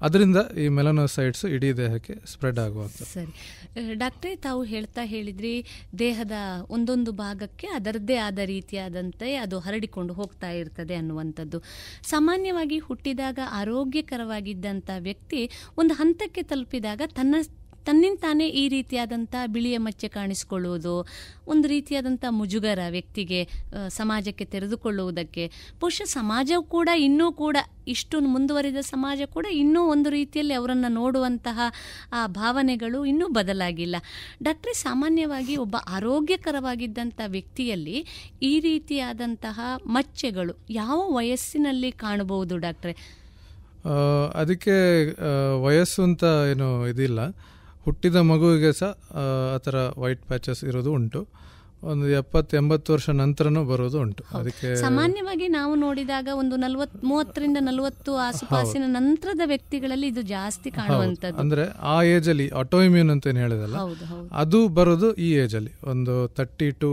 ಅದರಿಂದ ಈ ಮೆಲನೋಸೈಟ್ಸ್ ಇಡೀ ದೇಹಕ್ಕೆ ಸ್ಪ್ರೆಡ್ ಆಗುವಂಥದ್ದು. ಸರಿ ಡಾಕ್ಟ್ರೇ, ತಾವು ಹೇಳಿದ್ರಿ ದೇಹದ ಒಂದೊಂದು ಭಾಗಕ್ಕೆ ಅದರದ್ದೇ ಆದ ರೀತಿಯಾದಂತೆ ಅದು ಹರಡಿಕೊಂಡು ಹೋಗ್ತಾ ಇರ್ತದೆ ಅನ್ನುವಂಥದ್ದು. ಸಾಮಾನ್ಯವಾಗಿ ಹುಟ್ಟಿದಾಗ ಆರೋಗ್ಯಕರವಾಗಿದ್ದಂಥ ವ್ಯಕ್ತಿ ಒಂದು ಹಂತಕ್ಕೆ ತಲುಪಿದಾಗ ತನ್ನಿಂತಾನೇ ಈ ರೀತಿಯಾದಂಥ ಬಿಳಿಯ ಮಚ್ಚೆ ಕಾಣಿಸಿಕೊಳ್ಳುವುದು, ಒಂದು ರೀತಿಯಾದಂಥ ಮುಜುಗರ ವ್ಯಕ್ತಿಗೆ ಸಮಾಜಕ್ಕೆ ತೆರೆದುಕೊಳ್ಳುವುದಕ್ಕೆ. ಬಹುಶಃ ಸಮಾಜವು ಕೂಡ ಇನ್ನೂ ಕೂಡ ಇಷ್ಟು ಮುಂದುವರಿದ ಸಮಾಜ ಕೂಡ ಇನ್ನೂ ಒಂದು ರೀತಿಯಲ್ಲಿ ಅವರನ್ನು ನೋಡುವಂತಹ ಆ ಭಾವನೆಗಳು ಇನ್ನೂ ಬದಲಾಗಿಲ್ಲ. ಡಾಕ್ಟ್ರೇ, ಸಾಮಾನ್ಯವಾಗಿ ಒಬ್ಬ ಆರೋಗ್ಯಕರವಾಗಿದ್ದಂಥ ವ್ಯಕ್ತಿಯಲ್ಲಿ ಈ ರೀತಿಯಾದಂತಹ ಮಚ್ಚೆಗಳು ಯಾವ ವಯಸ್ಸಿನಲ್ಲಿ ಕಾಣಬಹುದು ಡಾಕ್ಟ್ರೇ? ಅದಕ್ಕೆ ವಯಸ್ಸು ಅಂತ ಏನು ಇದಿಲ್ಲ. ಹುಟ್ಟಿದ ಮಗುವಿಗೆ ಸಹ ಆ ಥರ ವೈಟ್ ಪ್ಯಾಚಸ್ ಇರೋದು ಉಂಟು. ಒಂದು 70-80 ವರ್ಷ ನಂತರನೂ ಬರೋದು ಉಂಟು. ಅದಕ್ಕೆ ಸಾಮಾನ್ಯವಾಗಿ ನಾವು ನೋಡಿದಾಗ ಒಂದು 30-40 ಆಸುಪಾಸಿನ ನಂತರದ ವ್ಯಕ್ತಿಗಳಲ್ಲಿ ಇದು ಜಾಸ್ತಿ ಕಾಣುವಂಥದ್ದು. ಅಂದ್ರೆ ಆ ಏಜ್ ಅಲ್ಲಿ ಆಟೋಇಮ್ಯೂನ್ ಅಂತ ಏನು ಹೇಳಿದಲ್ಲ, ಅದು ಬರೋದು ಈ ಏಜ್ ಅಲ್ಲಿ ಒಂದು 30 to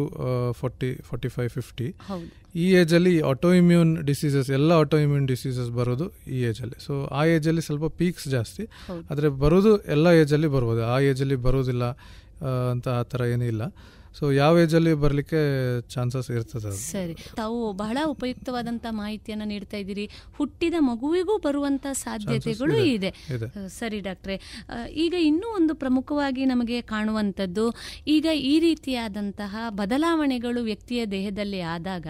40, 45, 50 ಈ ಏಜ್ ಅಲ್ಲಿ ಆಟೋಇಮ್ಯೂನ್ ಡಿಸೀಸಸ್, ಎಲ್ಲ ಆಟೋಇಮ್ಯೂನ್ ಡಿಸೀಸಸ್ ಬರೋದು ಈ ಏಜ್ ಅಲ್ಲಿ. ಸೊ ಆ ಏಜ್ ಅಲ್ಲಿ ಸ್ವಲ್ಪ ಪೀಕ್ಸ್ ಜಾಸ್ತಿ, ಆದ್ರೆ ಬರೋದು ಎಲ್ಲ ಏಜ್ ಅಲ್ಲಿ ಬರ್ಬೋದು. ಆ ಏಜ್ ಅಲ್ಲಿ ಬರೋದಿಲ್ಲ ಅಂತ ಆ ಥರ ಏನಿಲ್ಲ. ಸೊ ಯಾವ ಏಜಲ್ಲಿ ಬರಲಿಕ್ಕೆ ಚಾನ್ಸಸ್ ಇರ್ತದೆ. ಸರಿ, ತಾವು ಬಹಳ ಉಪಯುಕ್ತವಾದಂಥ ಮಾಹಿತಿಯನ್ನು ನೀಡ್ತಾ ಇದ್ದೀರಿ. ಹುಟ್ಟಿದ ಮಗುವಿಗೂ ಬರುವಂಥ ಸಾಧ್ಯತೆಗಳು ಇದೆ. ಸರಿ ಡಾಕ್ಟ್ರೇ, ಈಗ ಇನ್ನೂ ಒಂದು ಪ್ರಮುಖವಾಗಿ ನಮಗೆ ಕಾಣುವಂಥದ್ದು, ಈಗ ಈ ರೀತಿಯಾದಂತಹ ಬದಲಾವಣೆಗಳು ವ್ಯಕ್ತಿಯ ದೇಹದಲ್ಲಿ ಆದಾಗ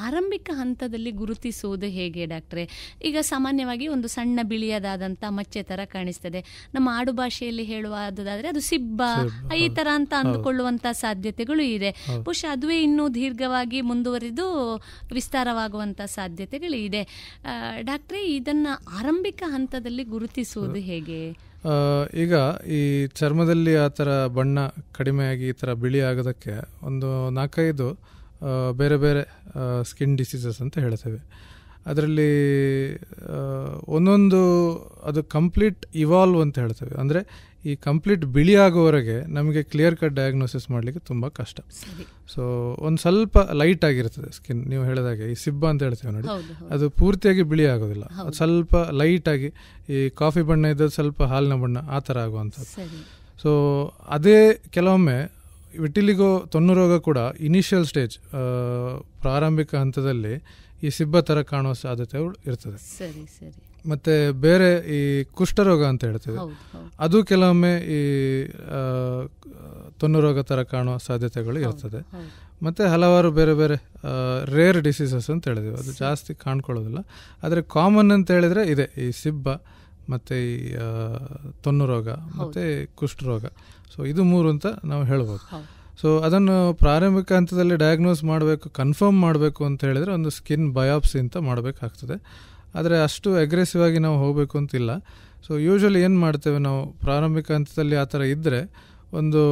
ಆರಂಭಿಕ ಹಂತದಲ್ಲಿ ಗುರುತಿಸುವುದು ಹೇಗೆ ಡಾಕ್ಟ್ರೇ? ಈಗ ಸಾಮಾನ್ಯವಾಗಿ ಒಂದು ಸಣ್ಣ ಬಿಳಿಯದಾದಂಥ ಮಚ್ಚೆ ಥರ ಕಾಣಿಸ್ತದೆ. ನಮ್ಮ ಆಡು ಭಾಷೆಯಲ್ಲಿ ಹೇಳುವುದಾದರೆ ಅದು ಸಿಬ್ಬ ಈ ಥರ ಅಂತ ಅಂದುಕೊಳ್ಳುವಂಥ ಸಾಧ್ಯತೆಗಳು ಇದೆ. ಬಹುಶಃ ಅದುವೇ ಇನ್ನೂ ದೀರ್ಘವಾಗಿ ಮುಂದುವರಿದು ವಿಸ್ತಾರವಾಗುವಂಥ ಸಾಧ್ಯತೆಗಳು ಇದೆ. ಡಾಕ್ಟ್ರೇ, ಇದನ್ನು ಆರಂಭಿಕ ಹಂತದಲ್ಲಿ ಗುರುತಿಸುವುದು ಹೇಗೆ? ಈಗ ಈ ಚರ್ಮದಲ್ಲಿ ಆ ಥರ ಬಣ್ಣ ಕಡಿಮೆಯಾಗಿ ಈ ಥರ ಬಿಳಿ ಆಗೋದಕ್ಕೆ ಒಂದು 4-5 ಬೇರೆ ಬೇರೆ ಸ್ಕಿನ್ ಡಿಸೀಸಸ್ ಅಂತ ಹೇಳ್ತೇವೆ. ಅದರಲ್ಲಿ ಒಂದೊಂದು ಅದು ಕಂಪ್ಲೀಟ್ ಇವಾಲ್ವ್ ಅಂತ ಹೇಳ್ತೇವೆ. ಅಂದರೆ ಈ ಕಂಪ್ಲೀಟ್ ಬಿಳಿ ಆಗೋವರೆಗೆ ನಮಗೆ ಕ್ಲಿಯರ್ ಕಟ್ ಡಯಾಗ್ನೋಸಿಸ್ ಮಾಡಲಿಕ್ಕೆ ತುಂಬ ಕಷ್ಟ. ಸೊ ಒಂದು ಸ್ವಲ್ಪ ಲೈಟ್ ಆಗಿರ್ತದೆ ಸ್ಕಿನ್. ನೀವು ಹೇಳಿದಾಗೆ ಈ ಸಿಬ್ಬ ಅಂತ ಹೇಳ್ತೇವೆ ನೋಡಿ, ಅದು ಪೂರ್ತಿಯಾಗಿ ಬಿಳಿ ಆಗೋದಿಲ್ಲ. ಅದು ಸ್ವಲ್ಪ ಲೈಟಾಗಿ ಈ ಕಾಫಿ ಬಣ್ಣ ಇದ್ದದ್ದು ಸ್ವಲ್ಪ ಹಾಲಿನ ಬಣ್ಣ ಆ ಥರ ಆಗುವಂಥದ್ದು. ಸೊ ಅದೇ ಕೆಲವೊಮ್ಮೆ ವಿಟಿಲಿಗೋ ತೊನ್ನು ರೋಗ ಕೂಡ ಇನಿಷಿಯಲ್ ಸ್ಟೇಜ್, ಪ್ರಾರಂಭಿಕ ಹಂತದಲ್ಲಿ ಈ ಸಿಬ್ಬ ಥರ ಕಾಣುವ ಸಾಧ್ಯತೆಗಳು ಇರ್ತದೆ. ಮತ್ತು ಬೇರೆ ಈ ಕುಷ್ಠರೋಗ ಅಂತ ಹೇಳ್ತೇವೆ, ಅದು ಕೆಲವೊಮ್ಮೆ ಈ ತೊನ್ನು ರೋಗ ಥರ ಕಾಣುವ ಸಾಧ್ಯತೆಗಳು ಇರ್ತದೆ. ಮತ್ತು ಹಲವಾರು ಬೇರೆ ಬೇರೆ ರೇರ್ ಡಿಸೀಸಸ್ ಅಂತ ಹೇಳಿದೆವು, ಅದು ಜಾಸ್ತಿ ಕಾಣ್ಕೊಳ್ಳೋದಿಲ್ಲ. ಆದರೆ ಕಾಮನ್ ಅಂತ ಹೇಳಿದರೆ ಇದೆ ಈ ಸಿಬ್ಬ ಮತ್ತು ಈ ತೊನ್ನು ರೋಗ ಮತ್ತು ಕುಷ್ಠರೋಗ. ಸೊ ಇದು 3 ಅಂತ ನಾವು ಹೇಳ್ಬೋದು. ಸೊ ಅದನ್ನು ಪ್ರಾರಂಭಿಕ ಹಂತದಲ್ಲಿ ಡಯಾಗ್ನೋಸ್ ಮಾಡಬೇಕು, ಕನ್ಫರ್ಮ್ ಮಾಡಬೇಕು ಅಂತ ಹೇಳಿದರೆ ಒಂದು ಸ್ಕಿನ್ ಬಯಾಪ್ಸಿ ಅಂತ ಮಾಡಬೇಕಾಗ್ತದೆ. ಆದರೆ ಅಷ್ಟು ಅಗ್ರೆಸಿವ್ ಆಗಿ ನಾವು ಹೋಗಬೇಕು ಅಂತಿಲ್ಲ. ಸೊ ಯೂಶ್ವಲಿ ಏನು ಮಾಡ್ತೇವೆ ನಾವು, ಪ್ರಾರಂಭಿಕ ಹಂತದಲ್ಲಿ ಆ ಥರ ಇದ್ದರೆ ಒಂದು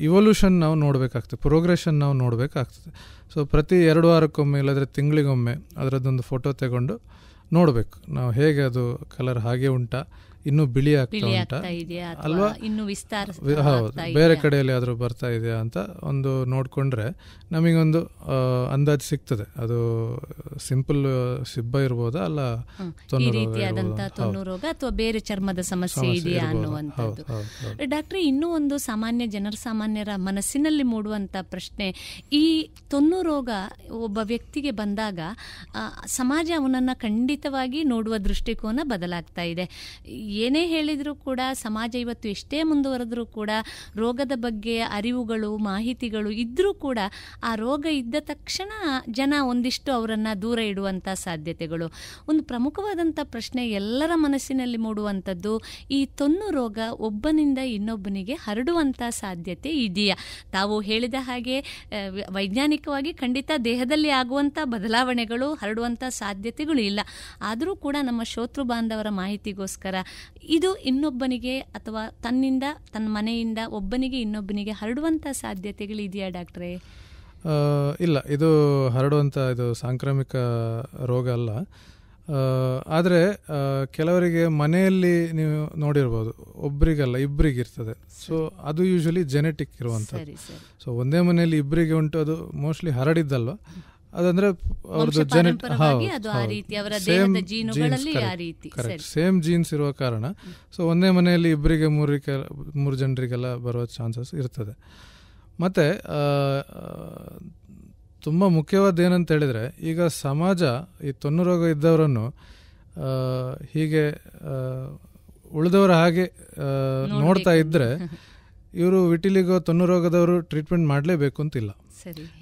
ಇವಲ್ಯೂಷನ್ ನಾವು ನೋಡಬೇಕಾಗ್ತದೆ, ಪ್ರೋಗ್ರೆಷನ್ ನಾವು ನೋಡಬೇಕಾಗ್ತದೆ. ಸೊ ಪ್ರತಿ 2 ವಾರಕ್ಕೊಮ್ಮೆ ಇಲ್ಲದ್ರೆ ತಿಂಗಳಿಗೊಮ್ಮೆ ಅದರದ್ದೊಂದು ಫೋಟೋ ತಗೊಂಡು ನೋಡಬೇಕು ನಾವು, ಹೇಗೆ ಅದು ಕಲರ್ ಹಾಗೆ ಉಂಟಾ, ಇನ್ನೂ ಬಿಳಿ ಆಗ್ತಾ ಉಂಟಾ ಅಲ್ವಾ, ಹೌದು ಬೇರೆ ಕಡೆಯಲ್ಲಿ ಆದರೂ ಬರ್ತಾ ಇದೆಯಾ ಅಂತ ಒಂದು ನೋಡಿಕೊಂಡ್ರೆ ನಮಗೊಂದು ಅಂದಾಜು ಸಿಗ್ತದೆ. ಅದು ಸಿಂಪಲ್ ಸಿಬ್ಬ ಇರ್ಬೋದಾ ಅಲ್ಲ ತೊನ್ನು ರೋಗ ಅಥವಾ ಬೇರೆ ಚರ್ಮದ ಸಮಸ್ಯೆ ಇದೆಯಾ ಅನ್ನುವಂಥದ್ದು. ಡಾಕ್ಟ್ರೆ, ಇನ್ನೂ ಒಂದು ಜನಸಾಮಾನ್ಯರ ಮನಸ್ಸಿನಲ್ಲಿ ಮೂಡುವಂಥ ಪ್ರಶ್ನೆ, ಈ ತೊನ್ನು ರೋಗ ಒಬ್ಬ ವ್ಯಕ್ತಿಗೆ ಬಂದಾಗ ಸಮಾಜ ಅವನನ್ನು ಖಂಡಿತವಾಗಿ ನೋಡುವ ದೃಷ್ಟಿಕೋನ ಬದಲಾಗ್ತಾ ಇದೆ. ಏನೇ ಹೇಳಿದರೂ ಕೂಡ ಸಮಾಜ ಇವತ್ತು ಎಷ್ಟೇ ಮುಂದುವರೆದ್ರೂ ಕೂಡ ರೋಗದ ಬಗ್ಗೆ ಅರಿವುಗಳು ಮಾಹಿತಿಗಳು ಇದ್ದರೂ ಕೂಡ ಆ ರೋಗ ಇದ್ದ ತಕ್ಷಣ ಜನ ಒಂದಿಷ್ಟು ಅವರನ್ನು ದೂರ ಇಡುವಂಥ ಸಾಧ್ಯತೆಗಳು. ಒಂದು ಪ್ರಮುಖವಾದಂಥ ಪ್ರಶ್ನೆ ಎಲ್ಲರ ಮನಸ್ಸಿನಲ್ಲಿ ಮೂಡುವಂಥದ್ದು, ಈ ತೊನ್ನು ರೋಗ ಒಬ್ಬನಿಂದ ಇನ್ನೊಬ್ಬನಿಗೆ ಹರಡುವಂಥ ಸಾಧ್ಯತೆ ಇದೆಯಾ? ತಾವು ಹೇಳಿದ ಹಾಗೆ ವೈಜ್ಞಾನಿಕವಾಗಿ ಖಂಡಿತ ದೇಹದಲ್ಲಿ ಆಗುವಂಥ ಬದಲಾವಣೆಗಳು ಹರಡುವಂಥ ಸಾಧ್ಯತೆಗಳು ಇಲ್ಲ. ಆದರೂ ಕೂಡ ನಮ್ಮ ಶ್ರೋತೃ ಬಾಂಧವರ ಮಾಹಿತಿಗೋಸ್ಕರ ಇದು ಇನ್ನೊಬ್ಬನಿಗೆ ಅಥವಾ ತನ್ನಿಂದ ತನ್ನ ಮನೆಯಿಂದ ಒಬ್ಬನಿಗೆ ಇನ್ನೊಬ್ಬನಿಗೆ ಹರಡುವಂಥ ಸಾಧ್ಯತೆಗಳು ಇದೆಯಾ ಡಾಕ್ಟ್ರೇ? ಇಲ್ಲ, ಇದು ಹರಡುವಂಥ ಇದು ಸಾಂಕ್ರಾಮಿಕ ರೋಗ ಅಲ್ಲ. ಆದರೆ ಕೆಲವರಿಗೆ ಮನೆಯಲ್ಲಿ ನೀವು ನೋಡಿರ್ಬೋದು, ಒಬ್ರಿಗಲ್ಲ ಇಬ್ಬರಿಗಿರ್ತದೆ. ಸೊ ಅದು ಯೂಶಲಿ ಜೆನೆಟಿಕ್ ಇರುವಂಥದ್ದು. ಸೊ ಒಂದೇ ಮನೆಯಲ್ಲಿ ಇಬ್ಬರಿಗೆ ಉಂಟು, ಅದು ಮೋಸ್ಟ್ಲಿ ಹರಡಿದ್ದಲ್ವ, ಅದಂದ್ರೆ ಅವ್ರದ್ದು ಸೇಮ್ ಜೀನ್ಸ್ ಇರುವ ಕಾರಣ ಸೊ ಒಂದೇ ಮನೆಯಲ್ಲಿ ಇಬ್ಬರಿಗೆ ಮೂರು ಜನರಿಗೆಲ್ಲ ಬರುವ ಚಾನ್ಸಸ್ ಇರ್ತದೆ. ಮತ್ತೆ ತುಂಬ ಮುಖ್ಯವಾದ ಏನಂತ ಹೇಳಿದ್ರೆ, ಈಗ ಸಮಾಜ ಈ ತೊನ್ನು ರೋಗ ಇದ್ದವರನ್ನು ಹೀಗೆ ಉಳಿದವರ ಹಾಗೆ ನೋಡ್ತಾ ಇದ್ರೆ ಇವರು ವಿಟಿಲಿಗೋ ತೊನ್ನು ರೋಗದವರು ಟ್ರೀಟ್ಮೆಂಟ್ ಮಾಡಲೇಬೇಕು ಅಂತಿಲ್ಲ.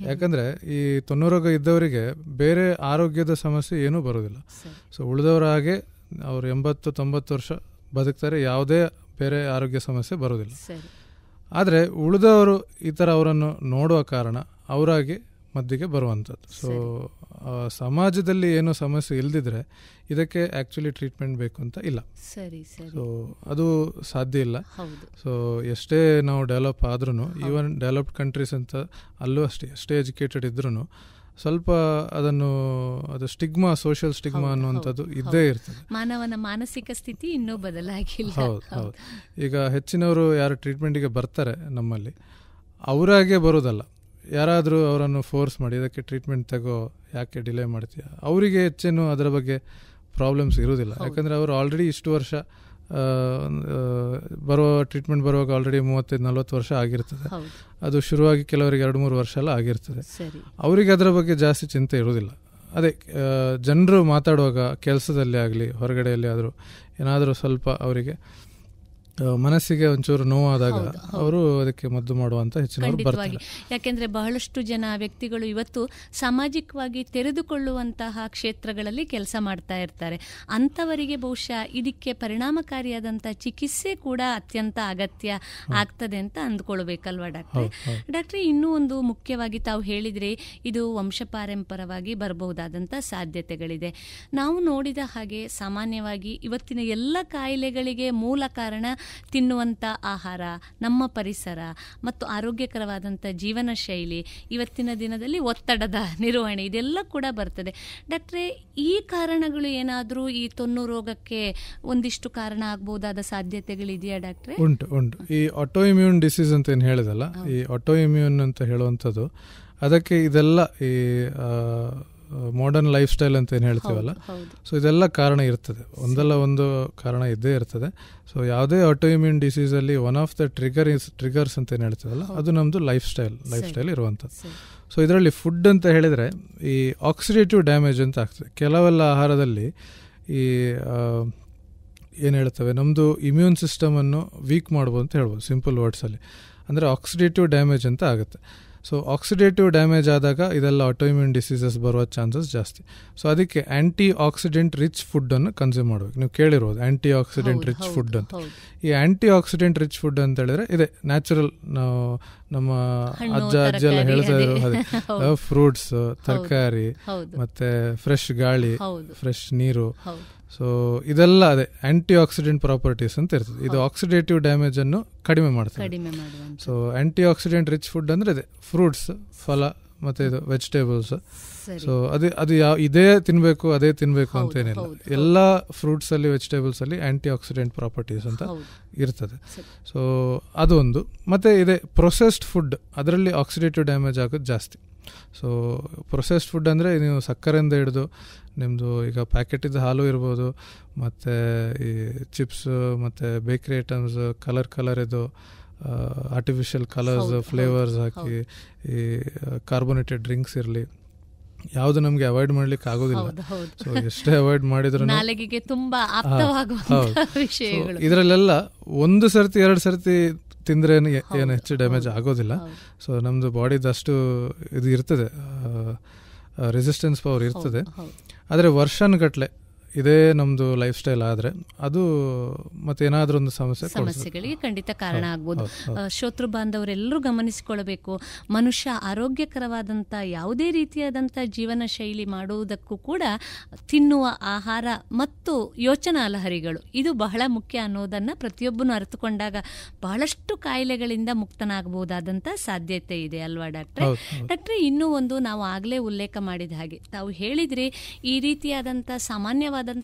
ಯಾಕಂದ್ರೆ ಈ ತೊನ್ನು ರೋಗ ಇದ್ದವರಿಗೆ ಬೇರೆ ಆರೋಗ್ಯದ ಸಮಸ್ಯೆ ಏನೂ ಬರೋದಿಲ್ಲ. ಸೊ ಉಳಿದವರ ಹಾಗೆ ಅವ್ರು 80-90 ವರ್ಷ ಬದುಕ್ತಾರೆ, ಯಾವುದೇ ಬೇರೆ ಆರೋಗ್ಯ ಸಮಸ್ಯೆ ಬರೋದಿಲ್ಲ. ಆದರೆ ಉಳಿದವರು ಈ ಥರ ಅವರನ್ನು ನೋಡುವ ಕಾರಣ ಅವರಾಗಿ ಮದ್ದಿಗೆ ಬರುವಂಥದ್ದು. ಸೊ ಸಮಾಜದಲ್ಲಿ ಏನೋ ಸಮಸ್ಯೆ ಇಲ್ದಿದ್ರೆ ಇದಕ್ಕೆ ಆ್ಯಕ್ಚುಲಿ ಟ್ರೀಟ್ಮೆಂಟ್ ಬೇಕು ಅಂತ ಇಲ್ಲ. ಸೊ ಅದು ಸಾಧ್ಯ ಇಲ್ಲ. ಸೊ ಎಷ್ಟೇ ನಾವು ಡೆವಲಪ್ ಆದ್ರೂ, ಈವನ್ ಡೆವಲಪ್ಡ್ ಕಂಟ್ರೀಸ್ ಅಂತ ಅಲ್ಲೂ ಎಷ್ಟೇ ಎಜುಕೇಟೆಡ್ ಇದ್ರೂ ಸ್ವಲ್ಪ ಅದು ಸ್ಟಿಗ್ಮಾ, ಸೋಷಿಯಲ್ ಸ್ಟಿಗ್ಮಾ ಅನ್ನುವಂಥದ್ದು ಇದ್ದೇ ಇರ್ತದೆ. ಮಾನವನ ಮಾನಸಿಕ ಸ್ಥಿತಿ ಇನ್ನೂ ಬದಲಾಗಿಲ್ಲ. ಹೌದು. ಈಗ ಹೆಚ್ಚಿನವರು ಯಾರು ಟ್ರೀಟ್ಮೆಂಟಿಗೆ ಬರ್ತಾರೆ ನಮ್ಮಲ್ಲಿ, ಅವರಾಗೆ ಬರೋದಲ್ಲ, ಯಾರಾದರೂ ಅವರನ್ನು ಫೋರ್ಸ್ ಮಾಡಿ ಇದಕ್ಕೆ ಟ್ರೀಟ್ಮೆಂಟ್ ತಗೋ, ಯಾಕೆ ಡಿಲೇ ಮಾಡ್ತೀಯ, ಅವರಿಗೆ ಹೆಚ್ಚೇನು ಅದರ ಬಗ್ಗೆ ಪ್ರಾಬ್ಲಮ್ಸ್ ಇರೋದಿಲ್ಲ. ಯಾಕಂದರೆ ಅವರು ಆಲ್ರೆಡಿ ಇಷ್ಟು ವರ್ಷ ಟ್ರೀಟ್ಮೆಂಟ್ ಬರುವಾಗ ಆಲ್ರೆಡಿ 35-40 ವರ್ಷ ಆಗಿರ್ತದೆ. ಅದು ಶುರುವಾಗಿ ಕೆಲವರಿಗೆ 2-3 ವರ್ಷ ಎಲ್ಲ ಆಗಿರ್ತದೆ. ಅವರಿಗೆ ಅದರ ಬಗ್ಗೆ ಜಾಸ್ತಿ ಚಿಂತೆ ಇರೋದಿಲ್ಲ. ಅದೇ ಜನರು ಮಾತಾಡುವಾಗ ಕೆಲಸದಲ್ಲಿ ಆಗಲಿ ಹೊರಗಡೆಯಲ್ಲಿ ಆದರೂ ಏನಾದರೂ ಸ್ವಲ್ಪ ಅವರಿಗೆ ಮನಸ್ಸಿಗೆ ಒಂಚೂರು ನೋವಾದಾಗ ಅವರು ಅದಕ್ಕೆ ಮದ್ದು ಮಾಡುವಂತ ಹೆಚ್ಚಿನವರು ಬರ್ತಾರೆ. ಯಾಕೆಂದ್ರೆ ಬಹಳಷ್ಟು ಜನ ವ್ಯಕ್ತಿಗಳು ಇವತ್ತು ಸಾಮಾಜಿಕವಾಗಿ ತೆರೆದುಕೊಳ್ಳುವಂತಹ ಕ್ಷೇತ್ರಗಳಲ್ಲಿ ಕೆಲಸ ಮಾಡ್ತಾ ಇರ್ತಾರೆ. ಅಂಥವರಿಗೆ ಬಹುಶಃ ಇದಕ್ಕೆ ಪರಿಣಾಮಕಾರಿಯಾದಂಥ ಚಿಕಿತ್ಸೆ ಕೂಡ ಅತ್ಯಂತ ಅಗತ್ಯ ಆಗ್ತದೆ ಅಂತ ಅಂದ್ಕೊಳ್ಬೇಕಲ್ವಾ ಡಾಕ್ಟ್ರೆ? ಇನ್ನೂ ಒಂದು ಮುಖ್ಯವಾಗಿ ತಾವು ಹೇಳಿದ್ರೆ ಇದು ವಂಶಪಾರಂಪರವಾಗಿ ಬರಬಹುದಾದಂಥ ಸಾಧ್ಯತೆಗಳಿದೆ. ನಾವು ನೋಡಿದ ಹಾಗೆ ಸಾಮಾನ್ಯವಾಗಿ ಇವತ್ತಿನ ಎಲ್ಲ ಕಾಯಿಲೆಗಳಿಗೆ ಮೂಲ ಕಾರಣ ತಿನ್ನುವಂಥ ಆಹಾರ, ನಮ್ಮ ಪರಿಸರ ಮತ್ತು ಆರೋಗ್ಯಕರವಾದಂಥ ಜೀವನ ಶೈಲಿ, ಇವತ್ತಿನ ದಿನದಲ್ಲಿ ಒತ್ತಡದ ನಿರ್ವಹಣೆ, ಇದೆಲ್ಲ ಕೂಡ ಬರ್ತದೆ. ಡಾಕ್ಟ್ರೇ, ಈ ಕಾರಣಗಳು ಏನಾದರೂ ಈ ತೊನ್ನು ರೋಗಕ್ಕೆ ಒಂದಿಷ್ಟು ಕಾರಣ ಆಗ್ಬಹುದಾದ ಸಾಧ್ಯತೆಗಳಿದೆಯಾ ಡಾಕ್ಟ್ರೇ? ಉಂಟು. ಈ ಆಟೋ ಇಮ್ಯೂನ್ ಡಿಸೀಸ್ ಅಂತ ಏನು ಹೇಳಿದಲ್ಲ, ಈ ಆಟೋ ಇಮ್ಯೂನ್ ಅಂತ ಹೇಳುವಂಥದ್ದು, ಅದಕ್ಕೆ ಇದೆಲ್ಲ ಈ ಮಾಡರ್ನ್ ಲೈಫ್ ಸ್ಟೈಲ್ ಅಂತ ಏನು ಹೇಳ್ತೀವಲ್ಲ, ಸೊ ಇದೆಲ್ಲ ಕಾರಣ ಇರ್ತದೆ, ಒಂದಲ್ಲ ಒಂದು ಕಾರಣ ಇದ್ದೇ ಇರ್ತದೆ. ಸೊ ಯಾವುದೇ ಆಟೋ ಇಮ್ಯೂನ್ ಡಿಸೀಸಲ್ಲಿ ಒನ್ ಆಫ್ ದ ಟ್ರಿಗರ್ಸ್ ಅಂತ ಏನು ಹೇಳ್ತೀವಲ್ಲ, ಅದು ನಮ್ಮದು ಲೈಫ್ ಸ್ಟೈಲ್ ಇರುವಂಥದ್ದು. ಸೊ ಇದರಲ್ಲಿ ಫುಡ್ ಅಂತ ಹೇಳಿದರೆ ಈ ಆಕ್ಸಿಡೇಟಿವ್ ಡ್ಯಾಮೇಜ್ ಅಂತ ಆಗ್ತದೆ. ಕೆಲವೆಲ್ಲ ಆಹಾರದಲ್ಲಿ ಈ ಏನು ಹೇಳ್ತವೆ, ನಮ್ಮದು ಇಮ್ಯೂನ್ ಸಿಸ್ಟಮನ್ನು ವೀಕ್ ಮಾಡ್ಬೋದು ಅಂತ ಹೇಳ್ಬೋದು ಸಿಂಪಲ್ ವರ್ಡ್ಸಲ್ಲಿ. ಅಂದರೆ ಆಕ್ಸಿಡೇಟಿವ್ ಡ್ಯಾಮೇಜ್ ಅಂತ ಆಗುತ್ತೆ. ಸೊ ಆಕ್ಸಿಡೇಟಿವ್ ಡ್ಯಾಮೇಜ್ ಆದಾಗ ಇದೆಲ್ಲ ಆಟೋಇಮ್ಯೂನ್ ಡಿಸೀಸಸ್ ಬರುವ ಚಾನ್ಸಸ್ ಜಾಸ್ತಿ. ಸೊ ಅದಕ್ಕೆ ಆ್ಯಂಟಿ ಆಕ್ಸಿಡೆಂಟ್ ರಿಚ್ ಫುಡ್ಡನ್ನು ಕನ್ಸ್ಯೂಮ್ ಮಾಡಬೇಕು. ನೀವು ಕೇಳಿರೋದು ಆ್ಯಂಟಿ ಆಕ್ಸಿಡೆಂಟ್ ರಿಚ್ ಫುಡ್ ಅಂತ. ಈ ಆ್ಯಂಟಿ ಆಕ್ಸಿಡೆಂಟ್ ರಿಚ್ ಫುಡ್ ಅಂತ ಹೇಳಿದ್ರೆ ಇದೆ ನ್ಯಾಚುರಲ್, ನಾವು ನಮ್ಮ ಅಜ್ಜ ಎಲ್ಲ ಹೇಳ್ತಾ ಇರೋ ಅದೇ ಫ್ರೂಟ್ಸ್, ತರಕಾರಿ, ಮತ್ತೆ ಫ್ರೆಶ್ ಗಾಳಿ, ಫ್ರೆಶ್ ನೀರು. ಸೊ ಇದೆಲ್ಲ ಅದೇ ಆಂಟಿ ಆಕ್ಸಿಡೆಂಟ್ ಪ್ರಾಪರ್ಟೀಸ್ ಅಂತ ಇರ್ತದೆ. ಇದು ಆಕ್ಸಿಡೇಟಿವ್ ಡ್ಯಾಮೇಜ್ ಅನ್ನು ಕಡಿಮೆ ಮಾಡ್ತದೆ. So antioxidant rich food ಅಂದ್ರೆ ಅದೇ ಫ್ರೂಟ್ಸ್, ಫಲ, ಮತ್ತೆ ಇದು ವೆಜಿಟೇಬಲ್ಸ್. ಸೊ ಅದು ಇದೇ ತಿನ್ಬೇಕು ಅದೇ ತಿನ್ಬೇಕು ಅಂತ ಏನಿಲ್ಲ. ಎಲ್ಲ ಫ್ರೂಟ್ಸ್ ಅಲ್ಲಿ ವೆಜಿಟೇಬಲ್ಸ್ ಅಲ್ಲಿ ಆಂಟಿ ಆಕ್ಸಿಡೆಂಟ್ ಪ್ರಾಪರ್ಟೀಸ್ ಅಂತ ಇರ್ತದೆ. ಸೊ ಅದೊಂದು. ಮತ್ತೆ ಇದೆ ಪ್ರೊಸೆಸ್ಡ್ ಫುಡ್, ಅದರಲ್ಲಿ ಆಕ್ಸಿಡೇಟಿವ್ ಡ್ಯಾಮೇಜ್ ಆಗೋದು ಜಾಸ್ತಿ. ಸೊ ಪ್ರೊಸೆಸ್ಡ್ ಫುಡ್ ಅಂದರೆ ನೀವು ಸಕ್ಕರೆಯಿಂದ ಹಿಡಿದು ನಿಮ್ಮದು ಈಗ ಪ್ಯಾಕೆಟಿದ್ದ ಹಾಲು ಇರ್ಬೋದು, ಮತ್ತು ಈ ಚಿಪ್ಸ್, ಮತ್ತು ಬೇಕ್ರಿ ಐಟಮ್ಸ್, ಕಲರ್ ಇದು ಆರ್ಟಿಫಿಷಿಯಲ್ ಕಲರ್ಸ್, ಫ್ಲೇವರ್ಸ್ ಹಾಕಿ, ಈ ಕಾರ್ಬೋನೇಟೆಡ್ ಡ್ರಿಂಕ್ಸ್ ಇರಲಿ, ಯಾವುದು ನಮಗೆ ಅವಾಯ್ಡ್ ಮಾಡ್ಲಿಕ್ಕೆ ಆಗೋದಿಲ್ಲ. ಸೊ ಎಷ್ಟೇ ಅವಾಯ್ಡ್ ಮಾಡಿದ್ರು ನಾಲಿಗೆಗೆ ತುಂಬಾ ಆಪ್ತವಾಗುವಂತ ವಿಷಯಗಳು. ಇದರಲ್ಲೆಲ್ಲ ಒಂದು ಸರ್ತಿ 2 ಸರ್ತಿ ತಿಂದ್ರೆ ಏನು ಹೆಚ್ಚು ಡ್ಯಾಮೇಜ್ ಆಗೋದಿಲ್ಲ. ಸೊ ನಮ್ದು ಬಾಡಿದಷ್ಟು ಇದು ಇರ್ತದೆ, ರೆಸಿಸ್ಟೆನ್ಸ್ ಪವರ್ ಇರ್ತದೆ. ಆದರೆ ವರ್ಷಾನುಗಟ್ಲೆ ಇದೇ ನಮ್ದು ಲೈಫ್ ಸ್ಟೈಲ್ ಆದ್ರೆ ಅದು ಮತ್ತೇನಾದ್ರೂ ಒಂದು ಸಮಸ್ಯೆಗಳಿಗೆ ಖಂಡಿತ ಕಾರಣ ಆಗ್ಬೋದು. ಶ್ರೋತೃ ಬಾಂಧವರೆಲ್ಲರೂ ಗಮನಿಸಿಕೊಳ್ಳಬೇಕು, ಮನುಷ್ಯ ಆರೋಗ್ಯಕರವಾದಂಥ ಯಾವುದೇ ರೀತಿಯಾದಂಥ ಜೀವನ ಶೈಲಿ ಮಾಡುವುದಕ್ಕೂ ಕೂಡ ತಿನ್ನುವ ಆಹಾರ ಮತ್ತು ಯೋಚನಾ ಲಹರಿಗಳು ಇದು ಬಹಳ ಮುಖ್ಯ ಅನ್ನೋದನ್ನು ಪ್ರತಿಯೊಬ್ಬನು ಅರಿತುಕೊಂಡಾಗ ಬಹಳಷ್ಟು ಕಾಯಿಲೆಗಳಿಂದ ಮುಕ್ತನಾಗಬಹುದಾದಂಥ ಸಾಧ್ಯತೆ ಇದೆ ಅಲ್ವಾ ಡಾಕ್ಟ್ರೆ? ಡಾಕ್ಟ್ರೆ, ಇನ್ನೂ ಒಂದು ನಾವು ಆಗಲೇ ಉಲ್ಲೇಖ ಮಾಡಿದ ಹಾಗೆ ತಾವು ಹೇಳಿದ್ರಿ, ಈ ರೀತಿಯಾದಂಥ ಸಾಮಾನ್ಯವಾದ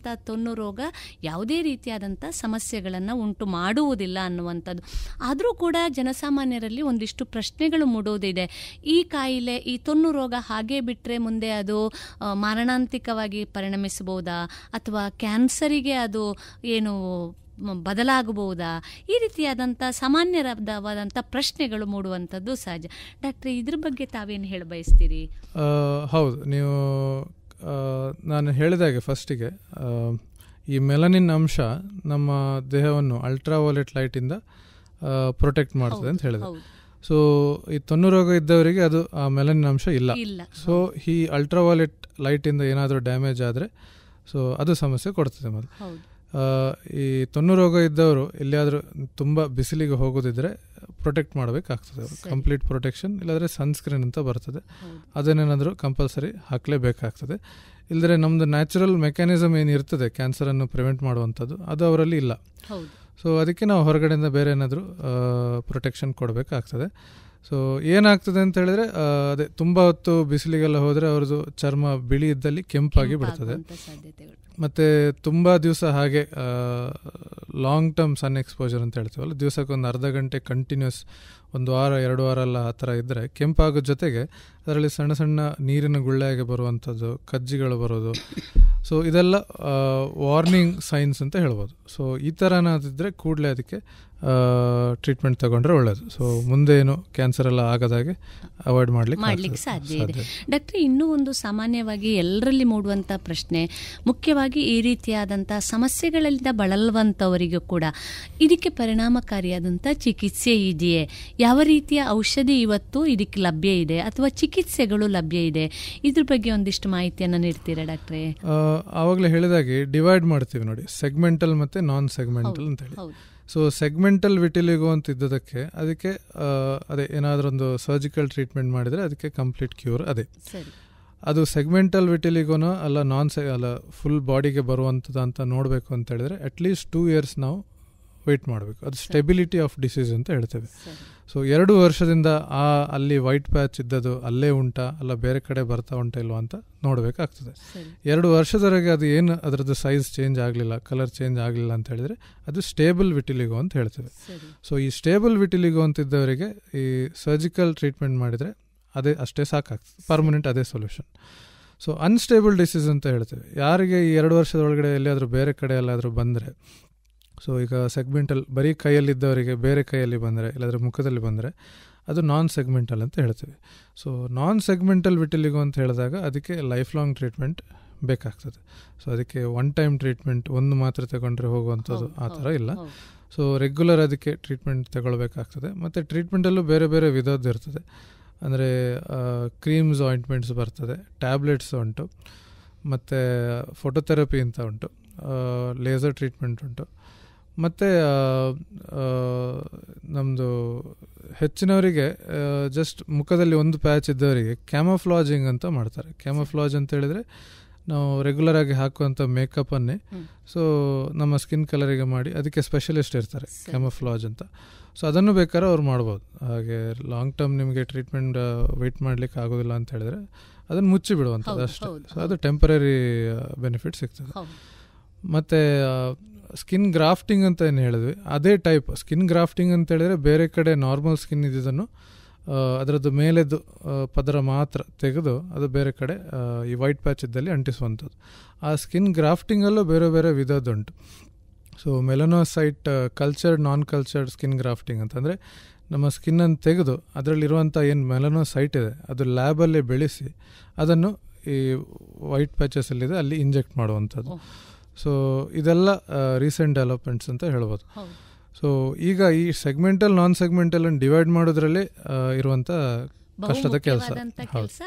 ತೊನ್ನು ರೋಗ ಯಾವುದೇ ರೀತಿಯಾದಂಥ ಸಮಸ್ಯೆಗಳನ್ನು ಉಂಟು ಮಾಡುವುದಿಲ್ಲ ಅನ್ನುವಂಥದ್ದು. ಆದರೂ ಕೂಡ ಜನಸಾಮಾನ್ಯರಲ್ಲಿ ಒಂದಿಷ್ಟು ಪ್ರಶ್ನೆಗಳು ಮೂಡುವುದಿದೆ. ಈ ಕಾಯಿಲೆ, ಈ ತೊನ್ನು ರೋಗ ಹಾಗೇ ಬಿಟ್ಟರೆ ಮುಂದೆ ಅದು ಮಾರಣಾಂತಿಕವಾಗಿ ಪರಿಣಮಿಸಬಹುದಾ, ಅಥವಾ ಕ್ಯಾನ್ಸರಿಗೆ ಅದು ಏನು ಬದಲಾಗಬಹುದಾ? ಈ ರೀತಿಯಾದಂಥ ಸಾಮಾನ್ಯವಾದಂಥ ಪ್ರಶ್ನೆಗಳು ಮೂಡುವಂಥದ್ದು ಸಹಜ. ಡಾಕ್ಟ್ರೆ, ಇದ್ರ ಬಗ್ಗೆ ತಾವೇನು ಹೇಳ ಬಯಸ್ತೀರಿ? ಹೌದು, ನೀವು ನಾನು ಹೇಳಿದಾಗೆ ಫಸ್ಟಿಗೆ ಈ ಮೆಲನಿನ್ ಅಂಶ ನಮ್ಮ ದೇಹವನ್ನು ಅಲ್ಟ್ರಾವೈಲೆಟ್ ಲೈಟಿಂದ ಪ್ರೊಟೆಕ್ಟ್ ಮಾಡ್ತದೆ ಅಂತ ಹೇಳಿದೆ. ಸೊ ಈ ತೊನ್ನು ರೋಗ ಇದ್ದವರಿಗೆ ಅದು ಆ ಮೆಲನಿನ್ ಅಂಶ ಇಲ್ಲ. ಸೊ ಈ ಅಲ್ಟ್ರಾವೈಲೆಟ್ ಲೈಟಿಂದ ಏನಾದರೂ ಡ್ಯಾಮೇಜ್ ಆದರೆ ಸೊ ಅದು ಸಮಸ್ಯೆ ಕೊಡ್ತದೆ. ಮೊದಲು ಈ ತೊನ್ನು ರೋಗ ಇದ್ದವರು ಎಲ್ಲಿಯಾದರೂ ತುಂಬ ಬಿಸಿಲಿಗೆ ಹೋಗೋದಿದ್ರೆ ಪ್ರೊಟೆಕ್ಟ್ ಮಾಡಬೇಕಾಗ್ತದೆ. ಕಂಪ್ಲೀಟ್ ಪ್ರೊಟೆಕ್ಷನ್, ಇಲ್ಲಾಂದರೆ ಸನ್ಸ್ಕ್ರೀನ್ ಅಂತ ಬರ್ತದೆ, ಅದನ್ನೇನಾದರೂ ಕಂಪಲ್ಸರಿ ಹಾಕಲೇಬೇಕಾಗ್ತದೆ. ಇಲ್ಲದ್ರೆ ನಮ್ಮದು ನ್ಯಾಚುರಲ್ ಮೆಕ್ಯಾನಿಸಮ್ ಏನಿರ್ತದೆ ಕ್ಯಾನ್ಸರನ್ನು ಪ್ರಿವೆಂಟ್ ಮಾಡುವಂಥದ್ದು, ಅದು ಅವರಲ್ಲಿ ಇಲ್ಲ. ಸೊ ಅದಕ್ಕೆ ನಾವು ಹೊರಗಡೆಯಿಂದ ಬೇರೆ ಏನಾದರೂ ಪ್ರೊಟೆಕ್ಷನ್ ಕೊಡಬೇಕಾಗ್ತದೆ. ಸೊ ಏನಾಗ್ತದೆ ಅಂತ ಹೇಳಿದ್ರೆ, ಅದೇ ತುಂಬ ಹೊತ್ತು ಬಿಸಿಲಿಗೆಲ್ಲ ಹೋದರೆ ಅವ್ರದ್ದು ಚರ್ಮ ಬಿಳಿ ಇದ್ದಲ್ಲಿ ಕೆಂಪಾಗಿ ಬಿಡ್ತದೆ. ಮತ್ತು ತುಂಬ ದಿವಸ ಹಾಗೆ ಲಾಂಗ್ ಟರ್ಮ್ ಸನ್ ಎಕ್ಸ್ಪೋಜರ್ ಅಂತ ಹೇಳ್ತೀವಲ್ಲ, ದಿವಸಕ್ಕೊಂದು ಅರ್ಧ ಗಂಟೆ ಕಂಟಿನ್ಯೂಸ್ 1 ವಾರ 2 ವಾರ ಎಲ್ಲ ಆ ಥರ ಇದ್ದರೆ ಕೆಂಪಾಗೋ ಜೊತೆಗೆ ಅದರಲ್ಲಿ ಸಣ್ಣ ಸಣ್ಣ ನೀರಿನ ಗುಳ್ಳೆಯಾಗಿ ಬರುವಂಥದ್ದು, ಕಜ್ಜಿಗಳು ಬರೋದು. ಸೊ ಇದೆಲ್ಲ ವಾರ್ನಿಂಗ್ ಸೈನ್ಸ್ ಅಂತ ಹೇಳ್ಬೋದು. ಸೊ ಈ ಥರ ಏನಾದಿದ್ದರೆ ಕೂಡಲೇ ಅದಕ್ಕೆ ಟ್ರೀಟ್ಮೆಂಟ್ ತಗೊಂಡ್ರೆ ಒಳ್ಳೆಯದು. ಸೊ ಮುಂದೆ ಏನು ಕ್ಯಾನ್ಸರ್ ಎಲ್ಲ ಆಗದಾಗೆ ಅವಾಯ್ಡ್ ಮಾಡ್ಲಿಕ್ಕೆ ಸಾಧ್ಯ ಇದೆ. ಡಾಕ್ಟ್ರೆ, ಇನ್ನೂ ಒಂದು ಸಾಮಾನ್ಯವಾಗಿ ಎಲ್ಲರಲ್ಲಿ ಮೂಡುವಂಥ ಪ್ರಶ್ನೆ, ಮುಖ್ಯವಾಗಿ ಈ ರೀತಿಯಾದಂಥ ಸಮಸ್ಯೆಗಳಿಂದ ಬಳಲುವಂಥವರಿಗೂ ಕೂಡ ಇದಕ್ಕೆ ಪರಿಣಾಮಕಾರಿಯಾದಂಥ ಚಿಕಿತ್ಸೆ ಇದೆಯೇ? ಯಾವ ರೀತಿಯ ಔಷಧಿ ಇವತ್ತು ಇದಕ್ಕೆ ಲಭ್ಯ ಇದೆ ಅಥವಾ ಚಿಕಿತ್ಸೆಗಳು ಲಭ್ಯ ಇದೆ? ಇದ್ರ ಬಗ್ಗೆ ಒಂದಿಷ್ಟು ಮಾಹಿತಿಯನ್ನು ನೀಡ್ತೀರಾ ಡಾಕ್ಟ್ರೆ? ಆವಾಗಲೇ ಹೇಳಿದಾಗೆ ಡಿವೈಡ್ ಮಾಡ್ತೀವಿ ನೋಡಿ, ಸೆಗ್ಮೆಂಟಲ್ ಮತ್ತು ನಾನ್ ಸೆಗ್ಮೆಂಟಲ್ ಅಂತ ಹೇಳಿ. ಸೊ ಸೆಗ್ಮೆಂಟಲ್ ವಿಟಿಲಿಗೋ ಅಂತ ಇದ್ದದಕ್ಕೆ ಅದಕ್ಕೆ ಅದೇ ಏನಾದರೂ ಒಂದು ಸರ್ಜಿಕಲ್ ಟ್ರೀಟ್ಮೆಂಟ್ ಮಾಡಿದರೆ ಅದಕ್ಕೆ ಕಂಪ್ಲೀಟ್ ಕ್ಯೂರ್ ಅದೇ. ಅದು ಸೆಗ್ಮೆಂಟಲ್ ವಿಟಿಲಿಗೋನೋ ಅಲ್ಲ ಅಲ್ಲ ಫುಲ್ ಬಾಡಿಗೆ ಬರುವಂಥದ್ದು ಅಂತ ನೋಡಬೇಕು ಅಂತ ಹೇಳಿದ್ರೆ ಅಟ್ಲೀಸ್ಟ್ 2 years ನಾವು ವೆಯ್ಟ್ ಮಾಡಬೇಕು. ಅದು ಸ್ಟೆಬಿಲಿಟಿ ಆಫ್ ಡಿಸೀಸ್ ಅಂತ ಹೇಳ್ತೇವೆ. ಸೊ 2 ವರ್ಷದಿಂದ ಅಲ್ಲಿ ವೈಟ್ ಪ್ಯಾಚ್ ಇದ್ದದ್ದು ಅಲ್ಲೇ ಉಂಟಾ ಅಲ್ಲ ಬೇರೆ ಕಡೆ ಬರ್ತಾ ಉಂಟಾ ಇಲ್ವಾ ಅಂತ ನೋಡಬೇಕಾಗ್ತದೆ. 2 ವರ್ಷದವರೆಗೆ ಅದು ಏನು ಅದರದ್ದು ಸೈಜ್ ಚೇಂಜ್ ಆಗಲಿಲ್ಲ, ಕಲರ್ ಚೇಂಜ್ ಆಗಲಿಲ್ಲ ಅಂತ ಹೇಳಿದರೆ ಅದು ಸ್ಟೇಬಲ್ ವಿಟಿಲಿಗೋ ಅಂತ ಹೇಳ್ತೇವೆ. ಸೊ ಈ ಸ್ಟೇಬಲ್ ವಿಟಿಲಿಗೋ ಅಂತಿದ್ದವರಿಗೆ ಈ ಸರ್ಜಿಕಲ್ ಟ್ರೀಟ್ಮೆಂಟ್ ಮಾಡಿದರೆ ಅದೇ ಅಷ್ಟೇ ಸಾಕಾಗ್ತದೆ, ಪರ್ಮನೆಂಟ್ ಅದೇ ಸೊಲ್ಯೂಷನ್. ಸೊ ಅನ್ಸ್ಟೇಬಲ್ ಡಿಸೀಸ್ ಅಂತ ಹೇಳ್ತೇವೆ. ಯಾರಿಗೆ ಈ 2 ವರ್ಷದೊಳಗಡೆ ಎಲ್ಲಿಯಾದರೂ ಬೇರೆ ಕಡೆ ಎಲ್ಲಾದರೂ ಬಂದರೆ, ಸೊ ಈಗ ಸೆಗ್ಮೆಂಟಲ್ ಬರೀ ಕೈಯಲ್ಲಿದ್ದವರಿಗೆ ಬೇರೆ ಕೈಯಲ್ಲಿ ಬಂದರೆ ಇಲ್ಲಾಂದರೆ ಮುಖದಲ್ಲಿ ಬಂದರೆ ಅದು ನಾನ್ ಸೆಗ್ಮೆಂಟಲ್ ಅಂತ ಹೇಳ್ತೀವಿ. ಸೊ ನಾನ್ ಸೆಗ್ಮೆಂಟಲ್ ವಿಟಿಲಿಗೋ ಅಂತ ಹೇಳಿದಾಗ ಅದಕ್ಕೆ ಲೈಫ್ ಲಾಂಗ್ ಟ್ರೀಟ್ಮೆಂಟ್ ಬೇಕಾಗ್ತದೆ. ಸೊ ಅದಕ್ಕೆ 1 ಟೈಮ್ ಟ್ರೀಟ್ಮೆಂಟ್, ಒಂದು ಮಾತ್ರೆ ತಗೊಂಡ್ರೆ ಹೋಗುವಂಥದ್ದು ಆ ಥರ ಇಲ್ಲ. ಸೊ ರೆಗ್ಯುಲರ್ ಅದಕ್ಕೆ ಟ್ರೀಟ್ಮೆಂಟ್ ತಗೊಳ್ಬೇಕಾಗ್ತದೆ. ಮತ್ತು ಟ್ರೀಟ್ಮೆಂಟಲ್ಲೂ ಬೇರೆ ಬೇರೆ ವಿಧದ್ದು ಇರ್ತದೆ. ಅಂದರೆ ಕ್ರೀಮ್ಸ್, ಆಯಿಂಟ್ಮೆಂಟ್ಸ್ ಬರ್ತದೆ, ಟ್ಯಾಬ್ಲೆಟ್ಸ್ ಉಂಟು, ಮತ್ತು ಫೋಟೋಥೆರಪಿ ಅಂತ ಉಂಟು, ಲೇಸರ್ ಟ್ರೀಟ್ಮೆಂಟ್ ಉಂಟು. ಮತ್ತು ನಮ್ಮದು ಹೆಚ್ಚಿನವರಿಗೆ ಜಸ್ಟ್ ಮುಖದಲ್ಲಿ ಒಂದು ಪ್ಯಾಚ್ ಇದ್ದವರಿಗೆ ಕ್ಯಾಮಫ್ಲಾಜಿಂಗ್ ಅಂತ ಮಾಡ್ತಾರೆ. ಕ್ಯಾಮಫ್ಲಾಜ್ ಅಂತ ಹೇಳಿದರೆ ನಾವು ರೆಗ್ಯುಲರಾಗಿ ಹಾಕುವಂಥ ಮೇಕಪ್ಪನ್ನೇ ಸೊ ನಮ್ಮ ಸ್ಕಿನ್ ಕಲರಿಗೆ ಮಾಡಿ ಅದಕ್ಕೆ ಸ್ಪೆಷಲಿಸ್ಟ್ ಇರ್ತಾರೆ ಕ್ಯಾಮಫ್ಲಾಜ್ ಅಂತ. ಸೊ ಅದನ್ನು ಬೇಕಾದ್ರೆ ಅವ್ರು ಮಾಡ್ಬೋದು. ಹಾಗೆ ಲಾಂಗ್ ಟರ್ಮ್ ನಿಮಗೆ ಟ್ರೀಟ್ಮೆಂಟ್ ವೆಯ್ಟ್ ಮಾಡಲಿಕ್ಕೆ ಆಗೋದಿಲ್ಲ ಅಂತ ಹೇಳಿದ್ರೆ ಅದನ್ನು ಮುಚ್ಚಿ ಬಿಡುವಂಥದ್ದು ಅಷ್ಟೇ. ಸೊ ಅದು ಟೆಂಪರರಿ ಬೆನಿಫಿಟ್ ಸಿಗ್ತದೆ. ಮತ್ತು ಸ್ಕಿನ್ ಗ್ರಾಫ್ಟಿಂಗ್ ಅಂತ ಏನು ಹೇಳಿದ್ವಿ ಅದೇ ಟೈಪ್. ಸ್ಕಿನ್ ಗ್ರಾಫ್ಟಿಂಗ್ ಅಂತ ಹೇಳಿದರೆ ಬೇರೆ ಕಡೆ ನಾರ್ಮಲ್ ಸ್ಕಿನ್ ಇದ್ದಿದ್ದನ್ನು ಅದರದ್ದು ಮೇಲೆದ್ದು ಪದರ ಮಾತ್ರ ತೆಗೆದು ಅದು ಬೇರೆ ಕಡೆ ಈ ವೈಟ್ ಪ್ಯಾಚ್ ಇದ್ದಲ್ಲಿ ಅಂಟಿಸುವಂಥದ್ದು. ಆ ಸ್ಕಿನ್ ಗ್ರಾಫ್ಟಿಂಗಲ್ಲೂ ಬೇರೆ ಬೇರೆ ವಿಧದ್ದುಂಟು. ಸೊ ಮೆಲನೋಸೈಟ್ ಕಲ್ಚರ್ಡ್, ನಾನ್ ಕಲ್ಚರ್ಡ್ ಸ್ಕಿನ್ ಗ್ರಾಫ್ಟಿಂಗ್ ಅಂತಂದರೆ ನಮ್ಮ ಸ್ಕಿನ್ನನ್ನು ತೆಗೆದು ಅದರಲ್ಲಿರುವಂಥ ಏನು ಮೆಲನೋಸೈಟ್ ಇದೆ ಅದು ಲ್ಯಾಬಲ್ಲೇ ಬೆಳೆಸಿ ಅದನ್ನು ಈ ವೈಟ್ ಪ್ಯಾಚಸ್ ಎಲ್ಲಿದೆ ಅಲ್ಲಿ ಇಂಜೆಕ್ಟ್ ಮಾಡುವಂಥದ್ದು. ಸೊ ಇದೆಲ್ಲ ರೀಸೆಂಟ್ ಡೆವಲಪ್ಮೆಂಟ್ಸ್ ಅಂತ ಹೇಳ್ಬೋದು. ಸೊ ಈಗ ಈ ಸೆಗ್ಮೆಂಟಲ್ ನಾನ್ ಸೆಗ್ಮೆಂಟಲ್ ಡಿವೈಡ್ ಮಾಡೋದ್ರಲ್ಲಿ ಇರುವಂಥ ಕಷ್ಟದ ಕೆಲಸ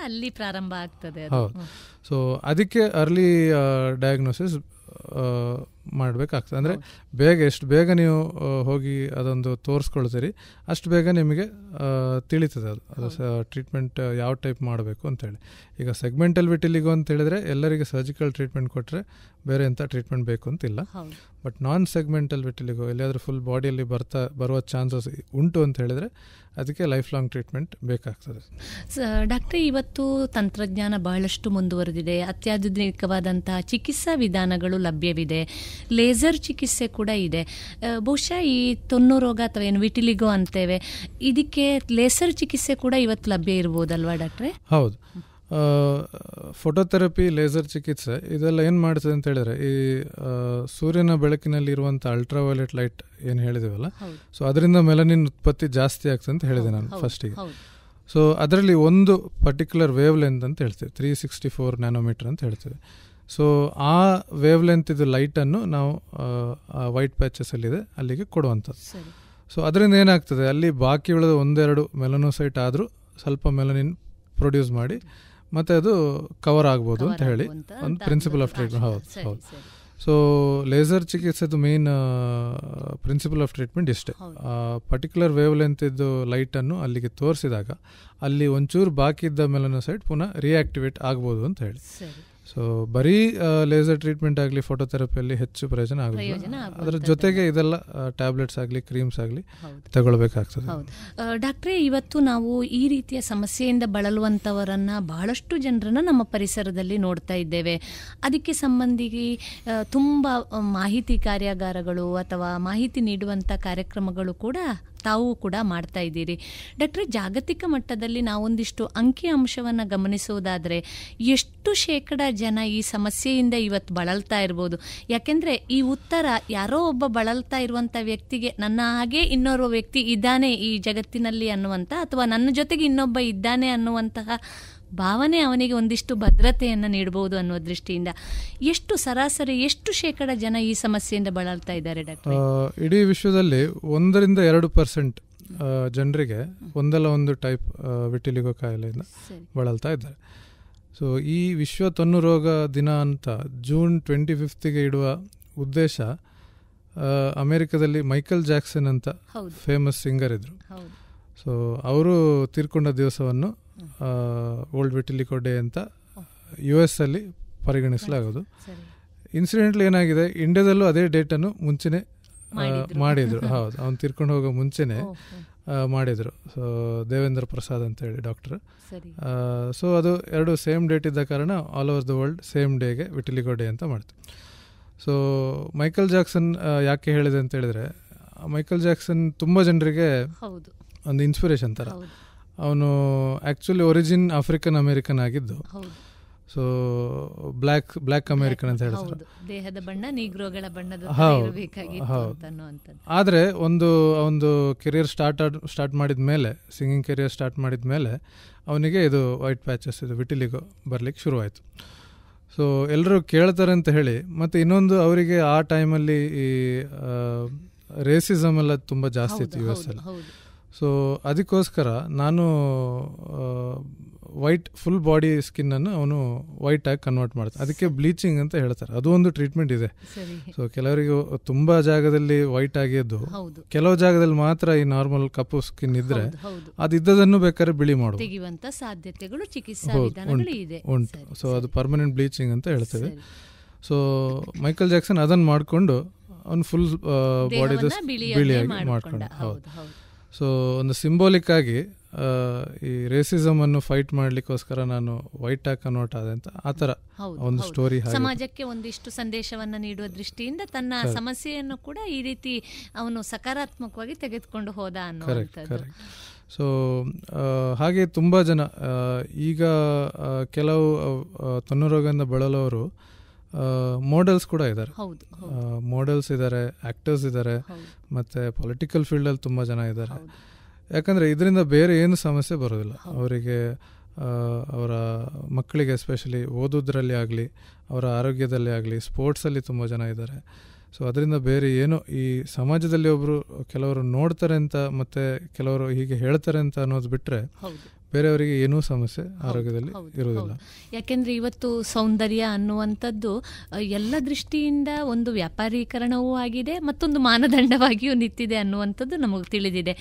ಅಲ್ಲಿ ಪ್ರಾರಂಭ ಆಗ್ತದೆ. ಹೌದು. ಸೊ ಅದಕ್ಕೆ ಅರ್ಲಿ ಡಯಾಗ್ನೋಸಿಸ್ ಮಾಡಬೇಕಾಗ್ತದೆ. ಅಂದರೆ ಎಷ್ಟು ಬೇಗ ನೀವು ಹೋಗಿ ಅದೊಂದು ತೋರಿಸ್ಕೊಳ್ತೀರಿ ಅಷ್ಟು ಬೇಗ ನಿಮಗೆ ತಿಳಿತದೆ ಅದು ಟ್ರೀಟ್ಮೆಂಟ್ ಯಾವ ಟೈಪ್ ಮಾಡಬೇಕು ಅಂತೇಳಿ. ಈಗ ಸೆಗ್ಮೆಂಟಲ್ ವಿಟಿಲಿಗೋ ಅಂತ ಹೇಳಿದ್ರೆ ಎಲ್ಲರಿಗೆ ಸರ್ಜಿಕಲ್ ಟ್ರೀಟ್ಮೆಂಟ್ ಕೊಟ್ಟರೆ ಬೇರೆ ಎಂಥ ಟ್ರೀಟ್ಮೆಂಟ್ ಬೇಕು ಅಂತಿಲ್ಲ. ಬಟ್ ನಾನ್ ಸೆಗ್ಮೆಂಟಲ್ ವಿಟಿಲಿಗೋ ಎಲ್ಲಿಯಾದರೂ ಫುಲ್ ಬಾಡಿಯಲ್ಲಿ ಬರುವ ಚಾನ್ಸಸ್ ಉಂಟು ಅಂತ ಹೇಳಿದ್ರೆ ಅದಕ್ಕೆ ಲೈಫ್ ಲಾಂಗ್ ಟ್ರೀಟ್ಮೆಂಟ್ ಬೇಕಾಗ್ತದೆ. ಡಾಕ್ಟ್ರೇ, ಇವತ್ತು ತಂತ್ರಜ್ಞಾನ ಬಹಳಷ್ಟು ಮುಂದುವರೆದಿದೆ. ಅತ್ಯಾಧುನಿಕವಾದಂತಹ ಚಿಕಿತ್ಸಾ ವಿಧಾನಗಳು ಲಭ್ಯವಿದೆ. ಲೇಸರ್ ಚಿಕಿತ್ಸೆ ಕೂಡ ಇದೆ. ಬಹುಶಃ ಈ ತೊನ್ನು ರೋಗ ಅಥವಾ ಏನು ವಿಟಿಲಿಗೋ ಅಂತೇವೆ, ಇದಕ್ಕೆ ಲೇಸರ್ ಚಿಕಿತ್ಸೆ ಕೂಡ ಇವತ್ತು ಲಭ್ಯ ಇರ್ಬೋದಲ್ವಾ ಡಾಕ್ಟ್ರೇ? ಹೌದು. ಫೋಟೋಥೆರಪಿ, ಲೇಸರ್ ಚಿಕಿತ್ಸೆ ಇದೆಲ್ಲ ಏನು ಮಾಡ್ತದೆ ಅಂತ ಹೇಳಿದ್ರೆ, ಈ ಸೂರ್ಯನ ಬೆಳಕಿನಲ್ಲಿ ಇರುವಂಥ ಅಲ್ಟ್ರಾವೈಲೆಟ್ ಲೈಟ್ ಏನು ಹೇಳಿದೆವಲ್ಲ, ಸೊ ಅದರಿಂದ ಮೆಲನಿನ್ ಉತ್ಪತ್ತಿ ಜಾಸ್ತಿ ಆಗ್ತದೆ ಅಂತ ಹೇಳಿದೆ ನಾನು ಫಸ್ಟಿಗೆ. ಸೊ ಅದರಲ್ಲಿ ಒಂದು ಪರ್ಟಿಕ್ಯುಲರ್ ವೇವ್ ಲೆಂತ್ ಅಂತ ಹೇಳ್ತೇವೆ, 364 ನ್ಯಾನೋಮೀಟರ್ ಅಂತ ಹೇಳ್ತೇವೆ. ಸೊ ಆ ವೇವ್ ಲೆಂತ್ ಇದು ಲೈಟನ್ನು ನಾವು ವೈಟ್ ಪ್ಯಾಚಸಲ್ಲಿದೆ ಅಲ್ಲಿಗೆ ಕೊಡುವಂಥದ್ದು. ಸೊ ಅದರಿಂದ ಏನಾಗ್ತದೆ, ಅಲ್ಲಿ ಬಾಕಿ ಉಳಿದ ಒಂದೆರಡು ಮೆಲನೋಸೈಟ್ ಆದರೂ ಸ್ವಲ್ಪ ಮೆಲನಿನ್ ಪ್ರೊಡ್ಯೂಸ್ ಮಾಡಿ ಮತ್ತೆ ಅದು ಕವರ್ ಆಗ್ಬೋದು ಅಂತ ಹೇಳಿ ಒಂದು ಪ್ರಿನ್ಸಿಪಲ್ ಆಫ್ ಟ್ರೀಟ್ಮೆಂಟ್. ಹೌದು. ಸೊ ಲೇಸರ್ ಚಿಕಿತ್ಸೆದು ಮೇನ್ ಪ್ರಿನ್ಸಿಪಲ್ ಆಫ್ ಟ್ರೀಟ್ಮೆಂಟ್ ಇಷ್ಟೇ. ಪರ್ಟಿಕ್ಯುಲರ್ ವೇವ್ ಲೆಂತ್ ಇದ್ದು ಲೈಟನ್ನು ಅಲ್ಲಿಗೆ ತೋರಿಸಿದಾಗ ಅಲ್ಲಿ ಒಂಚೂರು ಬಾಕಿ ಇದ್ದ ಮೆಲನೋಸೈಟ್ ಪುನಃ ರಿಯಾಕ್ಟಿವೇಟ್ ಆಗ್ಬೋದು ಅಂತ ಹೇಳಿ. ಸೊ ಬರೀ ಲೇಸರ್ ಟ್ರೀಟ್ಮೆಂಟ್ ಆಗಲಿ ಫೋಟೋಥೆರಪಿಯಲ್ಲಿ ಹೆಚ್ಚು ಪ್ರಯೋಜನ ಆಗೋದಿಲ್ಲ. ಅದರ ಜೊತೆಗೆ ಇದೆಲ್ಲ ಟ್ಯಾಬ್ಲೆಟ್ಸ್ ಆಗಲಿ ಕ್ರೀಮ್ಸ್ ಆಗಲಿ ತಗೊಳ್ಬೇಕಾಗ್ತದೆ. ಡಾಕ್ಟ್ರೇ, ಇವತ್ತು ನಾವು ಈ ರೀತಿಯ ಸಮಸ್ಯೆಯಿಂದ ಬಳಲುವಂಥವರನ್ನ ಬಹಳಷ್ಟು ಜನರನ್ನ ನಮ್ಮ ಪರಿಸರದಲ್ಲಿ ನೋಡ್ತಾ ಇದ್ದೇವೆ. ಅದಕ್ಕೆ ಸಂಬಂಧಿ ತುಂಬ ಮಾಹಿತಿ ಕಾರ್ಯಾಗಾರಗಳು ಅಥವಾ ಮಾಹಿತಿ ನೀಡುವಂಥ ಕಾರ್ಯಕ್ರಮಗಳು ಕೂಡ ತಾವು ಕೂಡ ಮಾಡ್ತಾ ಇದ್ದೀರಿ. ಡಾಕ್ಟ್ರೆ, ಜಾಗತಿಕ ಮಟ್ಟದಲ್ಲಿ ನಾವೊಂದಿಷ್ಟು ಅಂಕಿ ಅಂಶವನ್ನು ಗಮನಿಸುವುದಾದರೆ ಎಷ್ಟು ಶೇಕಡ ಜನ ಈ ಸಮಸ್ಯೆಯಿಂದ ಇವತ್ತು ಬಳಲ್ತಾ ಇರ್ಬೋದು? ಯಾಕೆಂದರೆ ಈ ಉತ್ತರ ಯಾರೋ ಒಬ್ಬ ಬಳಲ್ತಾ ಇರುವಂಥ ವ್ಯಕ್ತಿಗೆ ನನ್ನ ಹಾಗೆ ಇನ್ನೋರ್ವ ವ್ಯಕ್ತಿ ಇದ್ದಾನೆ ಈ ಜಗತ್ತಿನಲ್ಲಿ ಅನ್ನುವಂಥ, ಅಥವಾ ನನ್ನ ಜೊತೆಗೆ ಇನ್ನೊಬ್ಬ ಇದ್ದಾನೆ ಅನ್ನುವಂತಹ ಭಾವನೆ ಅವನಿಗೆ ಒಂದಿಷ್ಟು ಭದ್ರತೆಯನ್ನು ನೀಡಬಹುದು ಅನ್ನೋ ದೃಷ್ಟಿಯಿಂದ ಎಷ್ಟು ಸರಾಸರಿ ಎಷ್ಟು ಶೇಕಡ ಜನ ಈ ಸಮಸ್ಯೆಯಿಂದ ಬಳಲ್ತಾ ಇದ್ದಾರೆ ಡಾಕ್ಟರ್? ಇಡೀ ವಿಶ್ವದಲ್ಲಿ 1-2% ಜನರಿಗೆ ಒಂದಲ್ಲ ಒಂದು ಟೈಪ್ ವಿಟಿಲಿಗೋ ಕಾಯಿಲೆಯಿಂದ ಬಳಲ್ತಾ ಇದ್ದಾರೆ. ಸೊ ಈ ವಿಶ್ವ ತೊನ್ನು ರೋಗ ದಿನ ಅಂತ ಜೂನ್ 25 ಇಡುವ ಉದ್ದೇಶ, ಅಮೆರಿಕದಲ್ಲಿ ಮೈಕಲ್ ಜಾಕ್ಸನ್ ಅಂತ ಫೇಮಸ್ ಸಿಂಗರ್ ಇದ್ರು. ಸೊ ಅವರು ತೀರ್ಕೊಂಡ ದಿವಸವನ್ನು ವರ್ಲ್ಡ್ ವಿಟಿಲಿಗೋ ಡೇ ಅಂತ US ಅಲ್ಲಿ ಪರಿಗಣಿಸಲಾಗೋದು. ಇನ್ಸಿಡೆಂಟ್ಲಿ ಏನಾಗಿದೆ, ಇಂಡಿಯಾದಲ್ಲೂ ಅದೇ ಡೇಟನ್ನು ಮುಂಚೆನೆ ಮಾಡಿದ್ರು. ಹೌದು, ಅವ್ನು ತೀರ್ಕೊಂಡು ಹೋಗೋ ಮುಂಚೆನೆ ಮಾಡಿದ್ರು. ಸೊ ದೇವೇಂದ್ರ ಪ್ರಸಾದ್ ಅಂತ ಹೇಳಿ ಡಾಕ್ಟರ್. ಸೊ ಅದು ಎರಡು ಸೇಮ್ ಡೇಟ್ ಇದ್ದ ಕಾರಣ all over the world same ಡೇಗೆ ವಿಟಿಲಿಗೋ ಡೇ ಅಂತ ಮಾಡ್ತೀವಿ. ಸೊ ಮೈಕಲ್ ಜಾಕ್ಸನ್ ಯಾಕೆ ಹೇಳಿದೆ ಅಂತ ಹೇಳಿದ್ರೆ, ಮೈಕಲ್ ಜಾಕ್ಸನ್ ತುಂಬ ಜನರಿಗೆ ಒಂದು ಇನ್ಸ್ಪಿರೇಷನ್ ಥರ. ಅವನು ಆ್ಯಕ್ಚುಲಿ ಒರಿಜಿನ್ ಆಫ್ರಿಕನ್ ಅಮೇರಿಕನ್ ಆಗಿದ್ದು. ಸೊ ಬ್ಲ್ಯಾಕ್ ಅಮೇರಿಕನ್ ಅಂತ ಹೇಳ್ತಾರೆ. ದೇಹದ ಬಣ್ಣ ನೀಗ್ರೋಗಳ ಬಣ್ಣದ. ಆದರೆ ಒಂದು ಕೆರಿಯರ್ ಸ್ಟಾರ್ಟ್ ಮಾಡಿದ ಮೇಲೆ, ಸಿಂಗಿಂಗ್ ಕೆರಿಯರ್ ಸ್ಟಾರ್ಟ್ ಮಾಡಿದ ಮೇಲೆ ಅವನಿಗೆ ಇದು ವೈಟ್ ಪ್ಯಾಚಸ್, ಇದು ವಿಟಿಲಿಗೋ ಬರಲಿಕ್ಕೆ ಶುರುವಾಯಿತು. ಸೊ ಎಲ್ಲರೂ ಕೇಳ್ತಾರೆ ಅಂತ ಹೇಳಿ, ಮತ್ತು ಇನ್ನೊಂದು ಅವರಿಗೆ ಆ ಟೈಮಲ್ಲಿ ಈ ರೇಸಿಸಮ್ ಎಲ್ಲ ತುಂಬ ಜಾಸ್ತಿ ಇತ್ತು US ಅಲ್ಲಿ. ಸೊ ಅದಕ್ಕೋಸ್ಕರ ನಾನು ವೈಟ್ ಫುಲ್ ಬಾಡಿ ಸ್ಕಿನ್ನನ್ನು ಅವನು ವೈಟ್ ಆಗಿ ಕನ್ವರ್ಟ್ ಮಾಡ್ತಾನೆ. ಅದಕ್ಕೆ ಬ್ಲೀಚಿಂಗ್ ಅಂತ ಹೇಳ್ತಾರೆ. ಅದು ಒಂದು ಟ್ರೀಟ್ಮೆಂಟ್ ಇದೆ. ಸೊ ಕೆಲವರಿಗೆ ತುಂಬ ಜಾಗದಲ್ಲಿ ವೈಟ್ ಆಗಿದ್ದು, ಕೆಲವು ಜಾಗದಲ್ಲಿ ಮಾತ್ರ ಈ ನಾರ್ಮಲ್ ಕಪ್ಪು ಸ್ಕಿನ್ ಇದ್ರೆ ಅದಿದ್ದದನ್ನು ಬೇಕಾದ್ರೆ ಬಿಳಿ ಮಾಡುವ ಸಾಧ್ಯತೆಗಳು ಉಂಟು. ಸೊ ಅದು ಪರ್ಮನೆಂಟ್ ಬ್ಲೀಚಿಂಗ್ ಅಂತ ಹೇಳ್ತೇವೆ. ಸೊ ಮೈಕಲ್ ಜಾಕ್ಸನ್ ಅದನ್ನು ಮಾಡಿಕೊಂಡು ಅವನು ಫುಲ್ ಬಾಡಿದ ಬಿಳಿಯಾಗಿ ಮಾಡ್ಕೊಂಡು. ಹೌದು. ಸೊ ಒಂದು ಸಿಂಬಾಲಿಕ್ ಆಗಿ ಈ ರೇಸಿಸಮ್ ಅನ್ನು ಫೈಟ್ ಮಾಡ್ಲಿಕ್ಕೋಸ್ಕರ ನಾನು ವೈಟ್ ಆಗಿ ಕನ್ವರ್ಟ್ ಆದೆ ಅಂತ ಆ ಥರ ಒಂದು ಸ್ಟೋರಿ. ಸಮಾಜಕ್ಕೆ ಒಂದಿಷ್ಟು ಸಂದೇಶವನ್ನು ನೀಡುವ ದೃಷ್ಟಿಯಿಂದ ತನ್ನ ಸಮಸ್ಯೆಯನ್ನು ಕೂಡ ಈ ರೀತಿ ಅವನು ಸಕಾರಾತ್ಮಕವಾಗಿ ತೆಗೆದುಕೊಂಡು ಹೋದ ಅನ್ನುವಂಥದ್ದು. ಸೊ ಹಾಗೆ ತುಂಬ ಜನ ಈಗ ಕೆಲವು ತೊನ್ನು ರೋಗದಿಂದ ಬಳಲೋರು ಮಾಡೆಲ್ಸ್ ಕೂಡ ಇದ್ದಾರೆ. ಮಾಡೆಲ್ಸ್ ಇದ್ದಾರೆ, ಆ್ಯಕ್ಟರ್ಸ್ ಇದ್ದಾರೆ, ಮತ್ತು ಪೊಲಿಟಿಕಲ್ ಫೀಲ್ಡಲ್ಲಿ ತುಂಬ ಜನ ಇದ್ದಾರೆ. ಯಾಕಂದರೆ ಇದರಿಂದ ಬೇರೆ ಏನು ಸಮಸ್ಯೆ ಬರೋದಿಲ್ಲ ಅವರಿಗೆ. ಅವರ ಮಕ್ಕಳಿಗೆ ಎಸ್ಪೆಷಲಿ ಓದೋದ್ರಲ್ಲಿ ಆಗಲಿ, ಅವರ ಆರೋಗ್ಯದಲ್ಲಿ ಆಗಲಿ, ಸ್ಪೋರ್ಟ್ಸಲ್ಲಿ ತುಂಬ ಜನ ಇದ್ದಾರೆ. ಸೊ ಅದರಿಂದ ಬೇರೆ ಏನು ಈ ಸಮಾಜದಲ್ಲಿ ಕೆಲವರು ನೋಡ್ತಾರೆ ಅಂತ ಮತ್ತು ಕೆಲವರು ಹೀಗೆ ಹೇಳ್ತಾರೆ ಅಂತ ಅನ್ನೋದು ಬಿಟ್ಟರೆ ಬೇರೆಯವರಿಗೆ ಏನೂ ಸಮಸ್ಯೆ ಆರೋಗ್ಯದಲ್ಲಿ ಇರುವುದಿಲ್ಲ. ಯಾಕೆಂದರೆ ಇವತ್ತು ಸೌಂದರ್ಯ ಅನ್ನುವಂಥದ್ದು ಎಲ್ಲ ದೃಷ್ಟಿಯಿಂದ ಒಂದು ವ್ಯಾಪಾರೀಕರಣವೂ ಆಗಿದೆ, ಮತ್ತೊಂದು ಮಾನದಂಡವಾಗಿಯೂ ನಿಂತಿದೆ ಅನ್ನುವಂಥದ್ದು ನಮಗೆ ತಿಳಿದಿದೆ.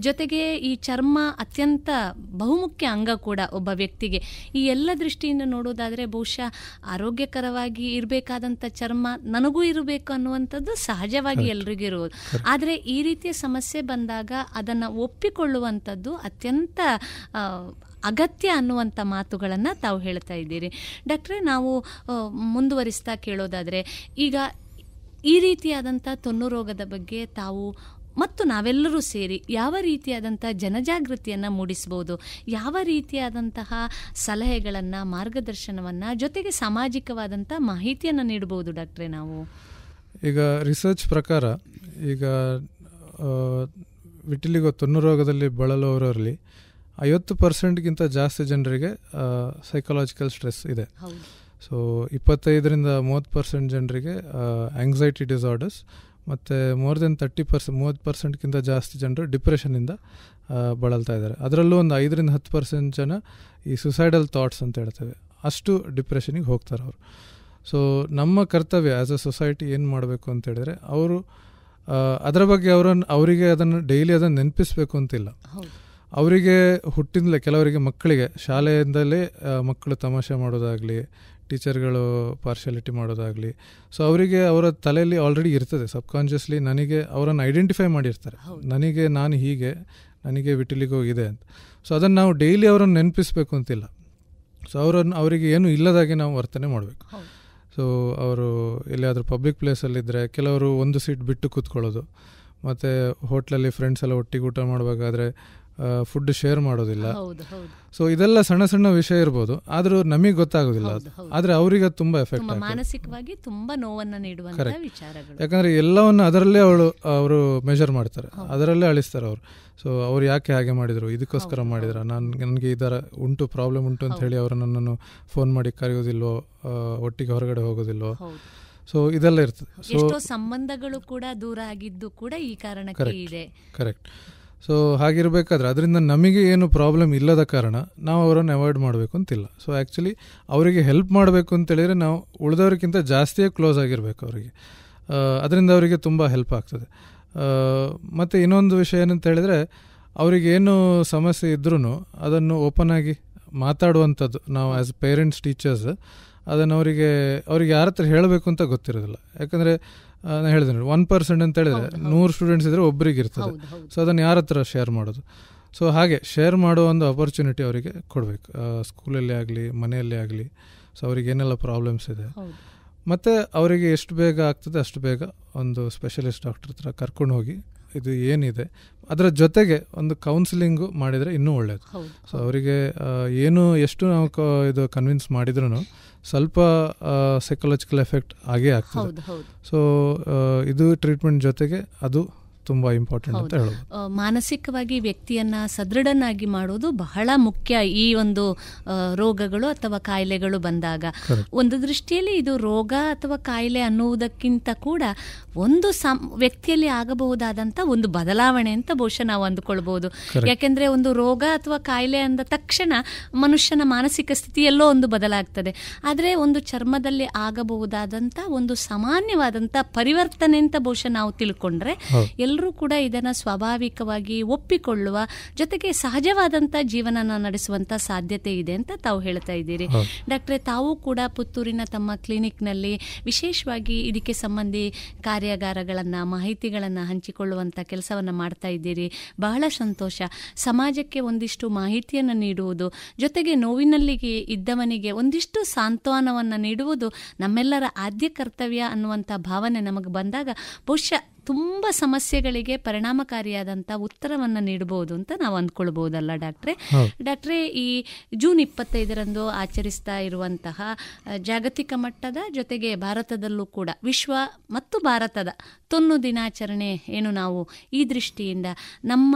ಜೊತೆಗೆ ಈ ಚರ್ಮ ಅತ್ಯಂತ ಬಹುಮುಖ್ಯ ಅಂಗ ಕೂಡ ಒಬ್ಬ ವ್ಯಕ್ತಿಗೆ. ಈ ಎಲ್ಲ ದೃಷ್ಟಿಯಿಂದ ನೋಡೋದಾದರೆ ಬಹುಶಃ ಆರೋಗ್ಯಕರವಾಗಿ ಇರಬೇಕಾದಂಥ ಚರ್ಮ ನನಗೂ ಇರಬೇಕು ಅನ್ನುವಂಥದ್ದು ಸಹಜವಾಗಿ ಎಲ್ರಿಗೂ ಇರುವುದು. ಆದರೆ ಈ ರೀತಿಯ ಸಮಸ್ಯೆ ಬಂದಾಗ ಅದನ್ನು ಒಪ್ಪಿಕೊಳ್ಳುವಂಥದ್ದು ಅತ್ಯಂತ ಅಗತ್ಯ ಅನ್ನುವಂಥ ಮಾತುಗಳನ್ನು ತಾವು ಹೇಳ್ತಾ ಇದ್ದೀರಿ. ಡಾಕ್ಟ್ರೇ, ನಾವು ಮುಂದುವರಿಸ್ತಾ ಕೇಳೋದಾದರೆ, ಈಗ ಈ ರೀತಿಯಾದಂಥ ತೊನ್ನು ರೋಗದ ಬಗ್ಗೆ ತಾವು ಮತ್ತು ನಾವೆಲ್ಲರೂ ಸೇರಿ ಯಾವ ರೀತಿಯಾದಂಥ ಜನಜಾಗೃತಿಯನ್ನು ಮೂಡಿಸ್ಬೋದು, ಯಾವ ರೀತಿಯಾದಂತಹ ಸಲಹೆಗಳನ್ನು, ಮಾರ್ಗದರ್ಶನವನ್ನು, ಜೊತೆಗೆ ಸಾಮಾಜಿಕವಾದಂಥ ಮಾಹಿತಿಯನ್ನು ನೀಡಬಹುದು ಡಾಕ್ಟ್ರೇ ನಾವು? ಈಗ ರಿಸರ್ಚ್ ಪ್ರಕಾರ ಈಗ ವಿಟಿಲಿಗೋ ತೊನ್ನು ರೋಗದಲ್ಲಿ ಬಳಲುವವರಲ್ಲಿ 50% ಜಾಸ್ತಿ ಜನರಿಗೆ ಸೈಕಲಾಜಿಕಲ್ ಸ್ಟ್ರೆಸ್ ಇದೆ. ಸೊ 25-30% ಜನರಿಗೆ ಆಂಗ್ಸೈಟಿ ಡಿಸಾರ್ಡರ್ಸ್, ಮತ್ತು ಮೋರ್ ದೆನ್ 30% ಜಾಸ್ತಿ ಜನರು ಡಿಪ್ರೆಷನಿಂದ ಬಳಲ್ತಾ ಇದ್ದಾರೆ. ಅದರಲ್ಲೂ ಒಂದು 5-10% ಜನ ಈ ಸುಸೈಡಲ್ ಥಾಟ್ಸ್ ಅಂತ ಹೇಳ್ತೇವೆ, ಅಷ್ಟು ಡಿಪ್ರೆಷನಿಗೆ ಹೋಗ್ತಾರೆ ಅವರು. ಸೊ ನಮ್ಮ ಕರ್ತವ್ಯ ಆ್ಯಸ್ ಅ ಸೊಸೈಟಿ ಏನು ಮಾಡಬೇಕು ಅಂತ ಹೇಳಿದ್ರೆ, ಅವರು ಅದರ ಬಗ್ಗೆ ಅವರಿಗೆ ಅದನ್ನು ಡೈಲಿ ಅದನ್ನು ನೆನಪಿಸ್ಬೇಕು ಅಂತಿಲ್ಲ. ಅವರಿಗೆ ಹುಟ್ಟಿಂದಲೇ ಕೆಲವರಿಗೆ ಮಕ್ಕಳಿಗೆ ಶಾಲೆಯಿಂದಲೇ ಮಕ್ಕಳು ತಮಾಷೆ ಮಾಡೋದಾಗಲಿ, ಟೀಚರ್ಗಳು ಪಾರ್ಶಾಲಿಟಿ ಮಾಡೋದಾಗಲಿ, ಸೊ ಅವರಿಗೆ ಅವರ ತಲೆಯಲ್ಲಿ ಆಲ್ರೆಡಿ ಇರ್ತದೆ ಸಬ್ಕಾನ್ಷಿಯಸ್ಲಿ. ಅವರನ್ನು ಐಡೆಂಟಿಫೈ ಮಾಡಿರ್ತಾರೆ, ನನಗೆ ವಿಟಿಲಿಗೋ ಇದೆ ಅಂತ. ಸೊ ಅದನ್ನು ನಾವು ಡೈಲಿ ಅವರನ್ನು ನೆನಪಿಸ್ಬೇಕು ಅಂತಿಲ್ಲ. ಸೊ ಅವರಿಗೆ ಏನು ಇಲ್ಲದಾಗೆ ನಾವು ವರ್ತನೆ ಮಾಡಬೇಕು. ಸೊ ಅವರು ಎಲ್ಲಿಯಾದರೂ ಪಬ್ಲಿಕ್ ಪ್ಲೇಸಲ್ಲಿದ್ದರೆ ಕೆಲವರು ಒಂದು ಸೀಟ್ ಬಿಟ್ಟು ಕೂತ್ಕೊಳ್ಳೋದು, ಮತ್ತು ಹೋಟ್ಲಲ್ಲಿ ಫ್ರೆಂಡ್ಸ್ ಎಲ್ಲ ಒಟ್ಟಿಗೆ ಊಟ ಮಾಡಬೇಕಾದ್ರೆ ಫುಡ್ ಶೇರ್ ಮಾಡೋದಿಲ್ಲ. ಸೊ ಇದೆಲ್ಲ ಸಣ್ಣ ಸಣ್ಣ ವಿಷಯ ಇರ್ಬೋದು, ಆದರೂ ನಮಗೆ ಗೊತ್ತಾಗೋದಿಲ್ಲ. ಆದರೆ ಅವರಿಗೆ ತುಂಬ ಎಫೆಕ್ಟ್ ಆಗುತ್ತೆ, ಮಾನಸಿಕವಾಗಿ ತುಂಬಾ ನೋವನ್ನು ನೀಡುವಂತ ವಿಚಾರಗಳು. ಯಾಕಂದ್ರೆ ಎಲ್ಲವನ್ನು ಅದರಲ್ಲೇ ಅವರು ಮೆಜರ್ ಮಾಡ್ತಾರೆ, ಅದರಲ್ಲೇ ಅಳಿಸ್ತಾರೆ ಅವರು. ಸೊ ಅವ್ರು ಯಾಕೆ ಹಾಗೆ ಮಾಡಿದ್ರು, ಇದಕ್ಕೋಸ್ಕರ ಮಾಡಿದ್ರ, ನನಗೆ ಈ ಥರ ಪ್ರಾಬ್ಲಮ್ ಉಂಟು ಅಂತ ಹೇಳಿ ಅವರು ನನ್ನನ್ನು ಫೋನ್ ಮಾಡಿ ಕರೆಯೋದಿಲ್ವೋ, ಒಟ್ಟಿಗೆ ಹೊರಗಡೆ ಹೋಗೋದಿಲ್ವೋ. ಸೊ ಇದೆಲ್ಲ ಇರ್ತದೆ. ಎಷ್ಟೋ ಸಂಬಂಧಗಳು ಕೂಡ ದೂರ ಆಗಿದ್ದು ಕೂಡ ಈ ಕಾರಣಕ್ಕೆ ಇದೆ. ಕರೆಕ್ಟ್. ಸೊ ಹಾಗಿರಬೇಕಾದ್ರೆ ಅದರಿಂದ ನಮಗೆ ಏನು ಪ್ರಾಬ್ಲಮ್ ಇಲ್ಲದ ಕಾರಣ ನಾವು ಅವರನ್ನು ಅವಾಯ್ಡ್ ಮಾಡಬೇಕು ಅಂತಿಲ್ಲ. ಸೊ ಆ್ಯಕ್ಚುಲಿ ಅವರಿಗೆ ಹೆಲ್ಪ್ ಮಾಡಬೇಕು ಅಂತೇಳಿದರೆ ನಾವು ಉಳಿದವ್ರಿಗಿಂತ ಜಾಸ್ತಿಯೇ ಕ್ಲೋಸ್ ಆಗಿರಬೇಕು ಅವರಿಗೆ. ಅದರಿಂದ ಅವರಿಗೆ ತುಂಬ ಹೆಲ್ಪ್ ಆಗ್ತದೆ. ಮತ್ತು ಇನ್ನೊಂದು ವಿಷಯ ಏನಂತ ಹೇಳಿದರೆ, ಅವರಿಗೇನು ಸಮಸ್ಯೆ ಇದ್ರೂ ಅದನ್ನು ಓಪನ್ ಆಗಿ ಮಾತಾಡುವಂಥದ್ದು ನಾವು ಆ್ಯಸ್ ಪೇರೆಂಟ್ಸ್, ಟೀಚರ್ಸ್ ಅದನ್ನು ಅವರಿಗೆ ಯಾರ ಹತ್ರ ಹೇಳಬೇಕು ಅಂತ ಗೊತ್ತಿರೋದಿಲ್ಲ. ಯಾಕಂದರೆ ನಾನು ಹೇಳಿದೆ 1% ಅಂತ ಹೇಳಿದ್ರೆ 100 ಸ್ಟೂಡೆಂಟ್ಸ್ ಇದ್ದರೆ ಒಬ್ಬರಿಗೆ ಇರ್ತದೆ. ಸೊ ಅದನ್ನು ಯಾರ ಹತ್ರ ಶೇರ್ ಮಾಡೋದು. ಸೊ ಹಾಗೆ ಶೇರ್ ಮಾಡೋ ಒಂದು ಅಪರ್ಚುನಿಟಿ ಅವರಿಗೆ ಕೊಡಬೇಕು, ಸ್ಕೂಲಲ್ಲಿ ಆಗಲಿ ಮನೆಯಲ್ಲೇ ಆಗಲಿ. ಸೊ ಅವ್ರಿಗೆ ಏನೆಲ್ಲ ಪ್ರಾಬ್ಲಮ್ಸ್ ಇದೆ, ಮತ್ತು ಅವರಿಗೆ ಎಷ್ಟು ಬೇಗ ಆಗ್ತದೆ ಅಷ್ಟು ಬೇಗ ಒಂದು ಸ್ಪೆಷಲಿಸ್ಟ್ ಡಾಕ್ಟರ್ ಹತ್ರ ಕರ್ಕೊಂಡು ಹೋಗಿ ಇದು ಏನಿದೆ ಅದರ ಜೊತೆಗೆ ಒಂದು ಕೌನ್ಸಿಲಿಂಗು ಮಾಡಿದರೆ ಇನ್ನೂ ಒಳ್ಳೆಯದು. ಸೊ ಅವರಿಗೆ ಎಷ್ಟು ನಾವು ಇದು ಕನ್ವಿನ್ಸ್ ಮಾಡಿದ್ರೂ ಸ್ವಲ್ಪ ಸೈಕಲಾಜಿಕಲ್ ಎಫೆಕ್ಟ್ ಆಗೇ ಆಗ್ತದೆ. ಸೊ ಇದು ಟ್ರೀಟ್ಮೆಂಟ್ ಜೊತೆಗೆ ಅದು ತುಂಬ ಇಂಪಾರ್ಟೆಂಟ್ ಅಂತ ಹೇಳೋದು. ಮಾನಸಿಕವಾಗಿ ವ್ಯಕ್ತಿಯನ್ನ ಸದೃಢನಾಗಿ ಮಾಡೋದು ಬಹಳ ಮುಖ್ಯ. ಈ ಒಂದು ರೋಗಗಳು ಅಥವಾ ಕಾಯಿಲೆಗಳು ಬಂದಾಗ ಒಂದು ದೃಷ್ಟಿಯಲ್ಲಿ ಇದು ರೋಗ ಅಥವಾ ಕಾಯಿಲೆ ಅನ್ನುವುದಕ್ಕಿಂತ ಕೂಡ ಒಂದು ವ್ಯಕ್ತಿಯಲ್ಲಿ ಆಗಬಹುದಾದಂಥ ಒಂದು ಬದಲಾವಣೆ ಅಂತ ಬಹುಶಃ ನಾವು ಅಂದುಕೊಳ್ಬಹುದು. ಯಾಕೆಂದ್ರೆ ಒಂದು ರೋಗ ಅಥವಾ ಕಾಯಿಲೆ ಅಂದ ತಕ್ಷಣ ಮನುಷ್ಯನ ಮಾನಸಿಕ ಸ್ಥಿತಿಯಲ್ಲೋ ಒಂದು ಬದಲಾಗ್ತದೆ. ಆದರೆ ಒಂದು ಚರ್ಮದಲ್ಲಿ ಆಗಬಹುದಾದಂಥ ಒಂದು ಸಾಮಾನ್ಯವಾದಂಥ ಪರಿವರ್ತನೆ ಅಂತ ಬಹುಶಃ ನಾವು ತಿಳ್ಕೊಂಡ್ರೆ ಎಲ್ಲರೂ ಕೂಡ ಇದನ್ನು ಸ್ವಾಭಾವಿಕವಾಗಿ ಒಪ್ಪಿಕೊಳ್ಳುವ ಜೊತೆಗೆ ಸಹಜವಾದಂಥ ಜೀವನನ ನಡೆಸುವಂಥ ಸಾಧ್ಯತೆ ಇದೆ ಅಂತ ತಾವು ಹೇಳ್ತಾ ಇದ್ದೀರಿ. ಡಾಕ್ಟ್ರೆ, ತಾವು ಕೂಡ ಪುತ್ತೂರಿನ ತಮ್ಮ ಕ್ಲಿನಿಕ್ನಲ್ಲಿ ವಿಶೇಷವಾಗಿ ಇದಕ್ಕೆ ಸಂಬಂಧಿ ಕಾರ್ಯಾಗಾರಗಳನ್ನು, ಮಾಹಿತಿಗಳನ್ನು ಹಂಚಿಕೊಳ್ಳುವಂಥ ಕೆಲಸವನ್ನು ಮಾಡ್ತಾ ಇದ್ದೀರಿ. ಬಹಳ ಸಂತೋಷ. ಸಮಾಜಕ್ಕೆ ಒಂದಿಷ್ಟು ಮಾಹಿತಿಯನ್ನು ನೀಡುವುದು ಜೊತೆಗೆ ನೋವಿನಲ್ಲಿಗೆ ಇದ್ದವನಿಗೆ ಒಂದಿಷ್ಟು ಸಾಂತ್ವನವನ್ನು ನೀಡುವುದು ನಮ್ಮೆಲ್ಲರ ಆದ್ಯ ಕರ್ತವ್ಯ ಅನ್ನುವಂಥ ಭಾವನೆ ನಮಗೆ ಬಂದಾಗ ಬಹುಶಃ ತುಂಬ ಸಮಸ್ಯೆಗಳಿಗೆ ಪರಿಣಾಮಕಾರಿಯಾದಂಥ ಉತ್ತರವನ್ನು ನೀಡಬಹುದು ಅಂತ ನಾವು ಅಂದ್ಕೊಳ್ಬಹುದಲ್ಲ ಡಾಕ್ಟ್ರೆ? ಡಾಕ್ಟ್ರೆ, ಈ ಜೂನ್ 25ರಂದು ಆಚರಿಸ್ತಾ ಇರುವಂತಹ ಜಾಗತಿಕ ಮಟ್ಟದ ಜೊತೆಗೆ ಭಾರತದಲ್ಲೂ ಕೂಡ ವಿಶ್ವ ಮತ್ತು ಭಾರತದ ತೊನ್ನು ದಿನಾಚರಣೆ ಏನು ನಾವು ಈ ದೃಷ್ಟಿಯಿಂದ ನಮ್ಮ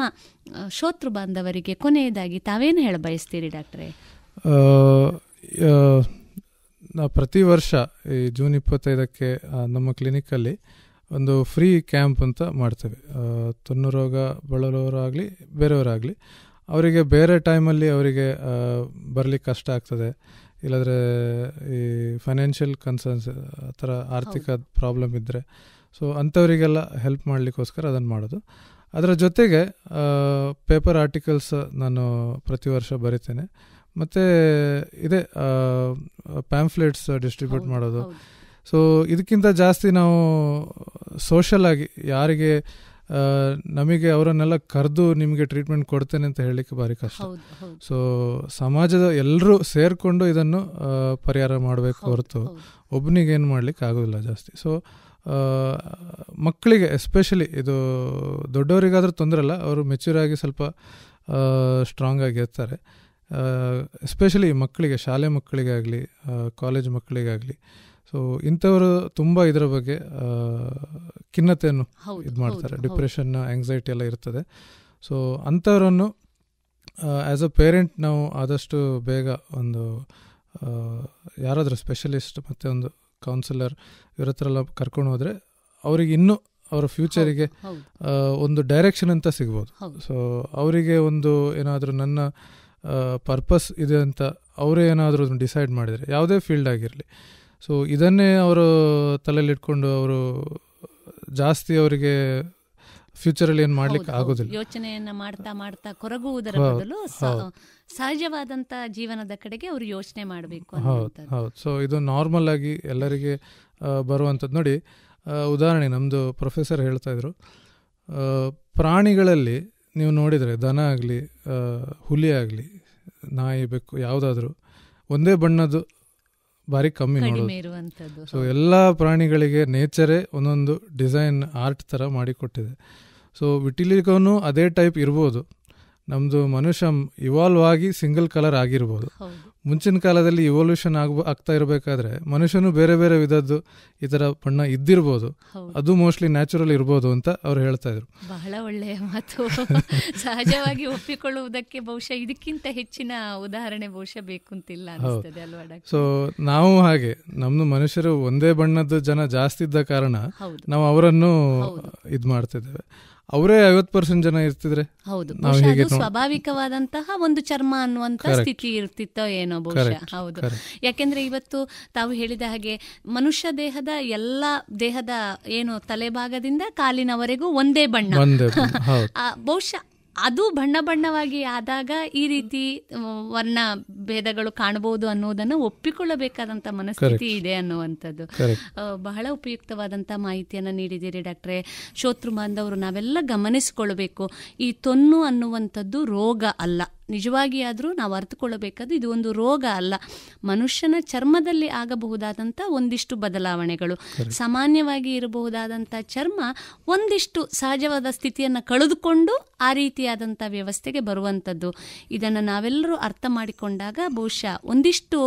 ಶ್ರೋತೃ ಬಾಂಧವರಿಗೆ ಕೊನೆಯದಾಗಿ ತಾವೇನು ಹೇಳ ಬಯಸ್ತೀರಿ ಡಾಕ್ಟ್ರೆ? ನಾವು ಪ್ರತಿ ವರ್ಷ ಈ ಜೂನ್ 25ಕ್ಕೆ ನಮ್ಮ ಕ್ಲಿನಿಕಲ್ಲಿ ಒಂದು ಫ್ರೀ ಕ್ಯಾಂಪ್ ಅಂತ ಮಾಡ್ತೇವೆ. ತೊನ್ನು ರೋಗ ಬಳಲೋರಾಗಲಿ ಬೇರೆಯವರಾಗಲಿ ಅವರಿಗೆ ಬೇರೆ ಟೈಮಲ್ಲಿ ಅವರಿಗೆ ಬರಲಿಕ್ಕೆ ಕಷ್ಟ ಆಗ್ತದೆ, ಇಲ್ಲಾಂದರೆ ಈ ಫೈನಾನ್ಷಿಯಲ್ ಕನ್ಸರ್ನ್ಸ್ ಆ ಥರ ಆರ್ಥಿಕ ಪ್ರಾಬ್ಲಮ್ ಇದ್ದರೆ, ಸೊ ಅಂಥವರಿಗೆಲ್ಲ ಹೆಲ್ಪ್ ಮಾಡಲಿಕ್ಕೋಸ್ಕರ ಅದನ್ನು ಮಾಡೋದು. ಅದರ ಜೊತೆಗೆ ಪೇಪರ್ ಆರ್ಟಿಕಲ್ಸ್ ನಾನು ಪ್ರತಿ ವರ್ಷ ಬರಿತೇನೆ. ಮತ್ತು ಇದೇ ಪ್ಯಾಂಫ್ಲೆಟ್ಸ್ ಡಿಸ್ಟ್ರಿಬ್ಯೂಟ್ ಮಾಡೋದು. ಸೊ ಇದಕ್ಕಿಂತ ಜಾಸ್ತಿ ನಾವು ಸೋಷಲ್ ಆಗಿ ಯಾರಿಗೆ ನಮಗೆ ಅವರನ್ನೆಲ್ಲ ಕರೆದು ನಿಮಗೆ ಟ್ರೀಟ್ಮೆಂಟ್ ಕೊಡ್ತೇನೆ ಅಂತ ಹೇಳಲಿಕ್ಕೆ ಭಾರಿ ಕಷ್ಟ. ಸೊ ಸಮಾಜದ ಎಲ್ಲರೂ ಸೇರಿಕೊಂಡು ಇದನ್ನು ಪರಿಹಾರ ಮಾಡಬೇಕು ಹೊರತು ಒಬ್ಬನಿಗೆ ಏನು ಮಾಡಲಿಕ್ಕೆ ಆಗೋದಿಲ್ಲ ಜಾಸ್ತಿ. ಸೊ ಮಕ್ಕಳಿಗೆ ಎಸ್ಪೆಷಲಿ ಇದು, ದೊಡ್ಡವರಿಗಾದರೂ ತೊಂದರೆ ಇಲ್ಲ, ಅವರು ಮೆಚ್ಯೂರ್ ಆಗಿ ಸ್ವಲ್ಪ ಸ್ಟ್ರಾಂಗ್ ಆಗಿ ಇರ್ತಾರೆ. ಎಸ್ಪೆಷಲಿ ಮಕ್ಕಳಿಗೆ, ಶಾಲೆ ಮಕ್ಕಳಿಗಾಗಲಿ ಕಾಲೇಜ್ ಮಕ್ಕಳಿಗಾಗಲಿ, ಸೊ ಇಂಥವರು ತುಂಬ ಇದರ ಬಗ್ಗೆ ಖಿನ್ನತೆಯನ್ನು ಇದು ಮಾಡ್ತಾರೆ. ಡಿಪ್ರೆಷನ್, ಆಂಗ್ಸೈಟಿ ಎಲ್ಲ ಇರ್ತದೆ. ಸೊ ಅಂಥವರನ್ನು ಆ್ಯಸ್ ಅ ಪೇರೆಂಟ್ ನಾವು ಆದಷ್ಟು ಬೇಗ ಒಂದು ಯಾರಾದರೂ ಸ್ಪೆಷಲಿಸ್ಟ್ ಮತ್ತು ಒಂದು ಕೌನ್ಸಿಲರ್ ಇವ್ರ ಹತ್ರ ಎಲ್ಲ ಕರ್ಕೊಂಡು ಹೋದರೆ ಅವರಿಗೆ ಇನ್ನೂ ಅವರ ಫ್ಯೂಚರಿಗೆ ಒಂದು ಡೈರೆಕ್ಷನ್ ಅಂತ ಸಿಗ್ಬೋದು. ಸೊ ಅವರಿಗೆ ಒಂದು ಏನಾದರೂ ನನ್ನ ಪರ್ಪಸ್ ಇದೆ ಅಂತ ಅವರೇ ಏನಾದರೂ ಡಿಸೈಡ್ ಮಾಡಿದರೆ, ಯಾವುದೇ ಫೀಲ್ಡ್ ಆಗಿರಲಿ, ಸೊ ಇದನ್ನೇ ಅವರು ತಲೆಯಲ್ಲಿ ಇಟ್ಕೊಂಡು ಅವರು ಜಾಸ್ತಿ ಅವರಿಗೆ ಫ್ಯೂಚರಲ್ಲಿ ಏನು ಮಾಡ್ಲಿಕ್ಕೆ ಆಗೋದಿಲ್ಲ. ಯೋಚನೆಯನ್ನ ಮಾಡ್ತಾ ಮಾಡ್ತಾ ಕೊರಗುವುದರ ಬದಲು ಸಹಜವಾದಂತ ಜೀವನದ ಕಡೆಗೆ ಅವರು ಯೋಚನೆ ಮಾಡಬೇಕು. ಹೌದು. ಸೊ ಇದು ನಾರ್ಮಲ್ ಆಗಿ ಎಲ್ಲರಿಗೆ ಬರುವಂಥದ್ದು. ನೋಡಿ, ಉದಾಹರಣೆ ನಮ್ಮದು ಪ್ರೊಫೆಸರ್ ಹೇಳ್ತಾ ಇದ್ರು, ಪ್ರಾಣಿಗಳಲ್ಲಿ ನೀವು ನೋಡಿದರೆ ದನ ಆಗಲಿ ಹುಲಿ ಆಗಲಿ ನಾಯಿ ಬೆಕ್ಕು ಯಾವುದಾದ್ರೂ ಒಂದೇ ಬಣ್ಣದ್ದು ಭಾರಿ ಕಮ್ಮಿ ನೋಡೋದು. ಸೊ ಎಲ್ಲ ಪ್ರಾಣಿಗಳಿಗೆ ನೇಚರೇ ಒಂದೊಂದು ಡಿಸೈನ್ ಆರ್ಟ್ ಥರ ಮಾಡಿಕೊಟ್ಟಿದೆ. ಸೊ ವಿಟಿಲಿಗೋನು ಅದೇ ಟೈಪ್ ಇರ್ಬೋದು. ನಮ್ಮದು ಮನುಷ್ಯ ಇವಾಲ್ವ್ ಆಗಿ ಸಿಂಗಲ್ ಕಲರ್ ಆಗಿರ್ಬೋದು. ಮುಂಚಿನ ಕಾಲದಲ್ಲಿ ಇವಲ್ಯೂಷನ್ ಆಗ್ತಾ ಇರಬೇಕಾದ್ರೆ ಮನುಷ್ಯನು ಬೇರೆ ಬೇರೆ ವಿಧದ್ದು ಈ ಥರ ಬಣ್ಣ ಇದ್ದಿರ್ಬೋದು, ಅದು ಮೋಸ್ಟ್ಲಿ ನ್ಯಾಚುರಲ್ ಇರ್ಬೋದು ಅಂತ ಅವ್ರು ಹೇಳ್ತಾ ಇದ್ರು. ಬಹಳ ಒಳ್ಳೆಯ ಮಾತು. ಸಹಜವಾಗಿ ಒಪ್ಪಿಕೊಳ್ಳುವುದಕ್ಕೆ ಬಹುಶಃ ಇದಕ್ಕಿಂತ ಹೆಚ್ಚಿನ ಉದಾಹರಣೆ ಬಹುಶಃ ಬೇಕು ಅಂತಿಲ್ಲ ಅನಿಸ್ತದೆ ಅಲ್ವಾ ಡಾಕ್ಟರ್? ಸೊ ನಾವು ಹಾಗೆ ನಮ್ದು ಮನುಷ್ಯರು ಒಂದೇ ಬಣ್ಣದ ಜನ ಜಾಸ್ತಿ ಇದ್ದ ಕಾರಣ ನಾವು ಅವರನ್ನು ಇದು ಮಾಡ್ತಿದ್ದೇವೆ. ಅವರೇ 50% ಜನ ಇರ್ತಿದ್ರೆ ಸ್ವಾಭಾವಿಕವಾದಂತಹ ಒಂದು ಚರ್ಮ ಅನ್ನುವಂತ ಸ್ಥಿತಿ ಇರ್ತಿತ್ತೋ ಏನೋ ಬಹುಶಃ. ಹೌದು, ಯಾಕೆಂದ್ರೆ ಇವತ್ತು ತಾವು ಹೇಳಿದ ಹಾಗೆ ಮನುಷ್ಯ ದೇಹದ ಎಲ್ಲಾ ದೇಹದ ಏನು ತಲೆಭಾಗದಿಂದ ಕಾಲಿನವರೆಗೂ ಒಂದೇ ಬಣ್ಣ. ಬಹುಶಃ ಅದು ಬಣ್ಣ ಬಣ್ಣವಾಗಿ ಆದಾಗ ಈ ರೀತಿ ವರ್ಣ ಭೇದಗಳು ಕಾಣಬಹುದು ಅನ್ನೋದನ್ನು ಒಪ್ಪಿಕೊಳ್ಳಬೇಕಾದಂತ ಮನಸ್ಥಿತಿ ಇದೆ ಅನ್ನುವಂಥದ್ದು. ಬಹಳ ಉಪಯುಕ್ತವಾದಂಥ ಮಾಹಿತಿಯನ್ನು ನೀಡಿದ್ದೀರಿ ಡಾಕ್ಟ್ರೇ. ಶ್ರೋತೃ ಬಾಂಧವರು ನಾವೆಲ್ಲ ಗಮನಿಸಿಕೊಳ್ಳಬೇಕು, ಈ ತೊನ್ನು ಅನ್ನುವಂಥದ್ದು ರೋಗ ಅಲ್ಲ. ನಿಜವಾಗಿ ಆದರೂ ನಾವು ಅರ್ಥಕೊಳ್ಳಬೇಕಾದ್ದು ಇದು ಒಂದು ರೋಗ ಅಲ್ಲ, ಮನುಷ್ಯನ ಚರ್ಮದಲ್ಲಿ ಆಗಬಹುದಾದಂಥ ಒಂದಿಷ್ಟು ಬದಲಾವಣೆಗಳು. ಸಾಮಾನ್ಯವಾಗಿ ಇರಬಹುದಾದಂಥ ಚರ್ಮ ಒಂದಿಷ್ಟು ಸಹಜವಾದ ಸ್ಥಿತಿಯನ್ನು ಕಳೆದುಕೊಂಡು ಆ ರೀತಿಯಾದಂಥ ವ್ಯವಸ್ಥೆಗೆ ಬರುವಂಥದ್ದು. ಇದನ್ನು ನಾವೆಲ್ಲರೂ ಅರ್ಥ ಮಾಡಿಕೊಂಡಾಗ ಬಹುಶಃ ಒಂದಿಷ್ಟು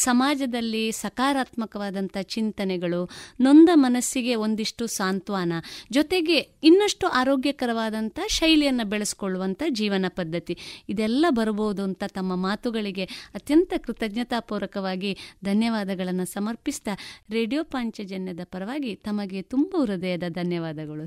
ಸಮಾಜದಲ್ಲಿ ಸಕಾರಾತ್ಮಕವಾದಂಥ ಚಿಂತನೆಗಳು, ನೊಂದ ಮನಸ್ಸಿಗೆ ಒಂದಿಷ್ಟು ಸಾಂತ್ವನ, ಜೊತೆಗೆ ಇನ್ನಷ್ಟು ಆರೋಗ್ಯಕರವಾದಂಥ ಶೈಲಿಯನ್ನು ಬೆಳೆಸ್ಕೊಳ್ಳುವಂಥ ಜೀವನ ಪದ್ಧತಿ ಇದೆಲ್ಲ ಬರಬಹುದು ಅಂತ ತಮ್ಮ ಮಾತುಗಳಿಗೆ ಅತ್ಯಂತ ಕೃತಜ್ಞತಾಪೂರ್ವಕವಾಗಿ ಧನ್ಯವಾದಗಳನ್ನು ಸಮರ್ಪಿಸ್ತಾ ರೇಡಿಯೋ ಪಾಂಚಜನ್ಯದ ಪರವಾಗಿ ತಮಗೆ ತುಂಬ ಹೃದಯದ ಧನ್ಯವಾದಗಳು.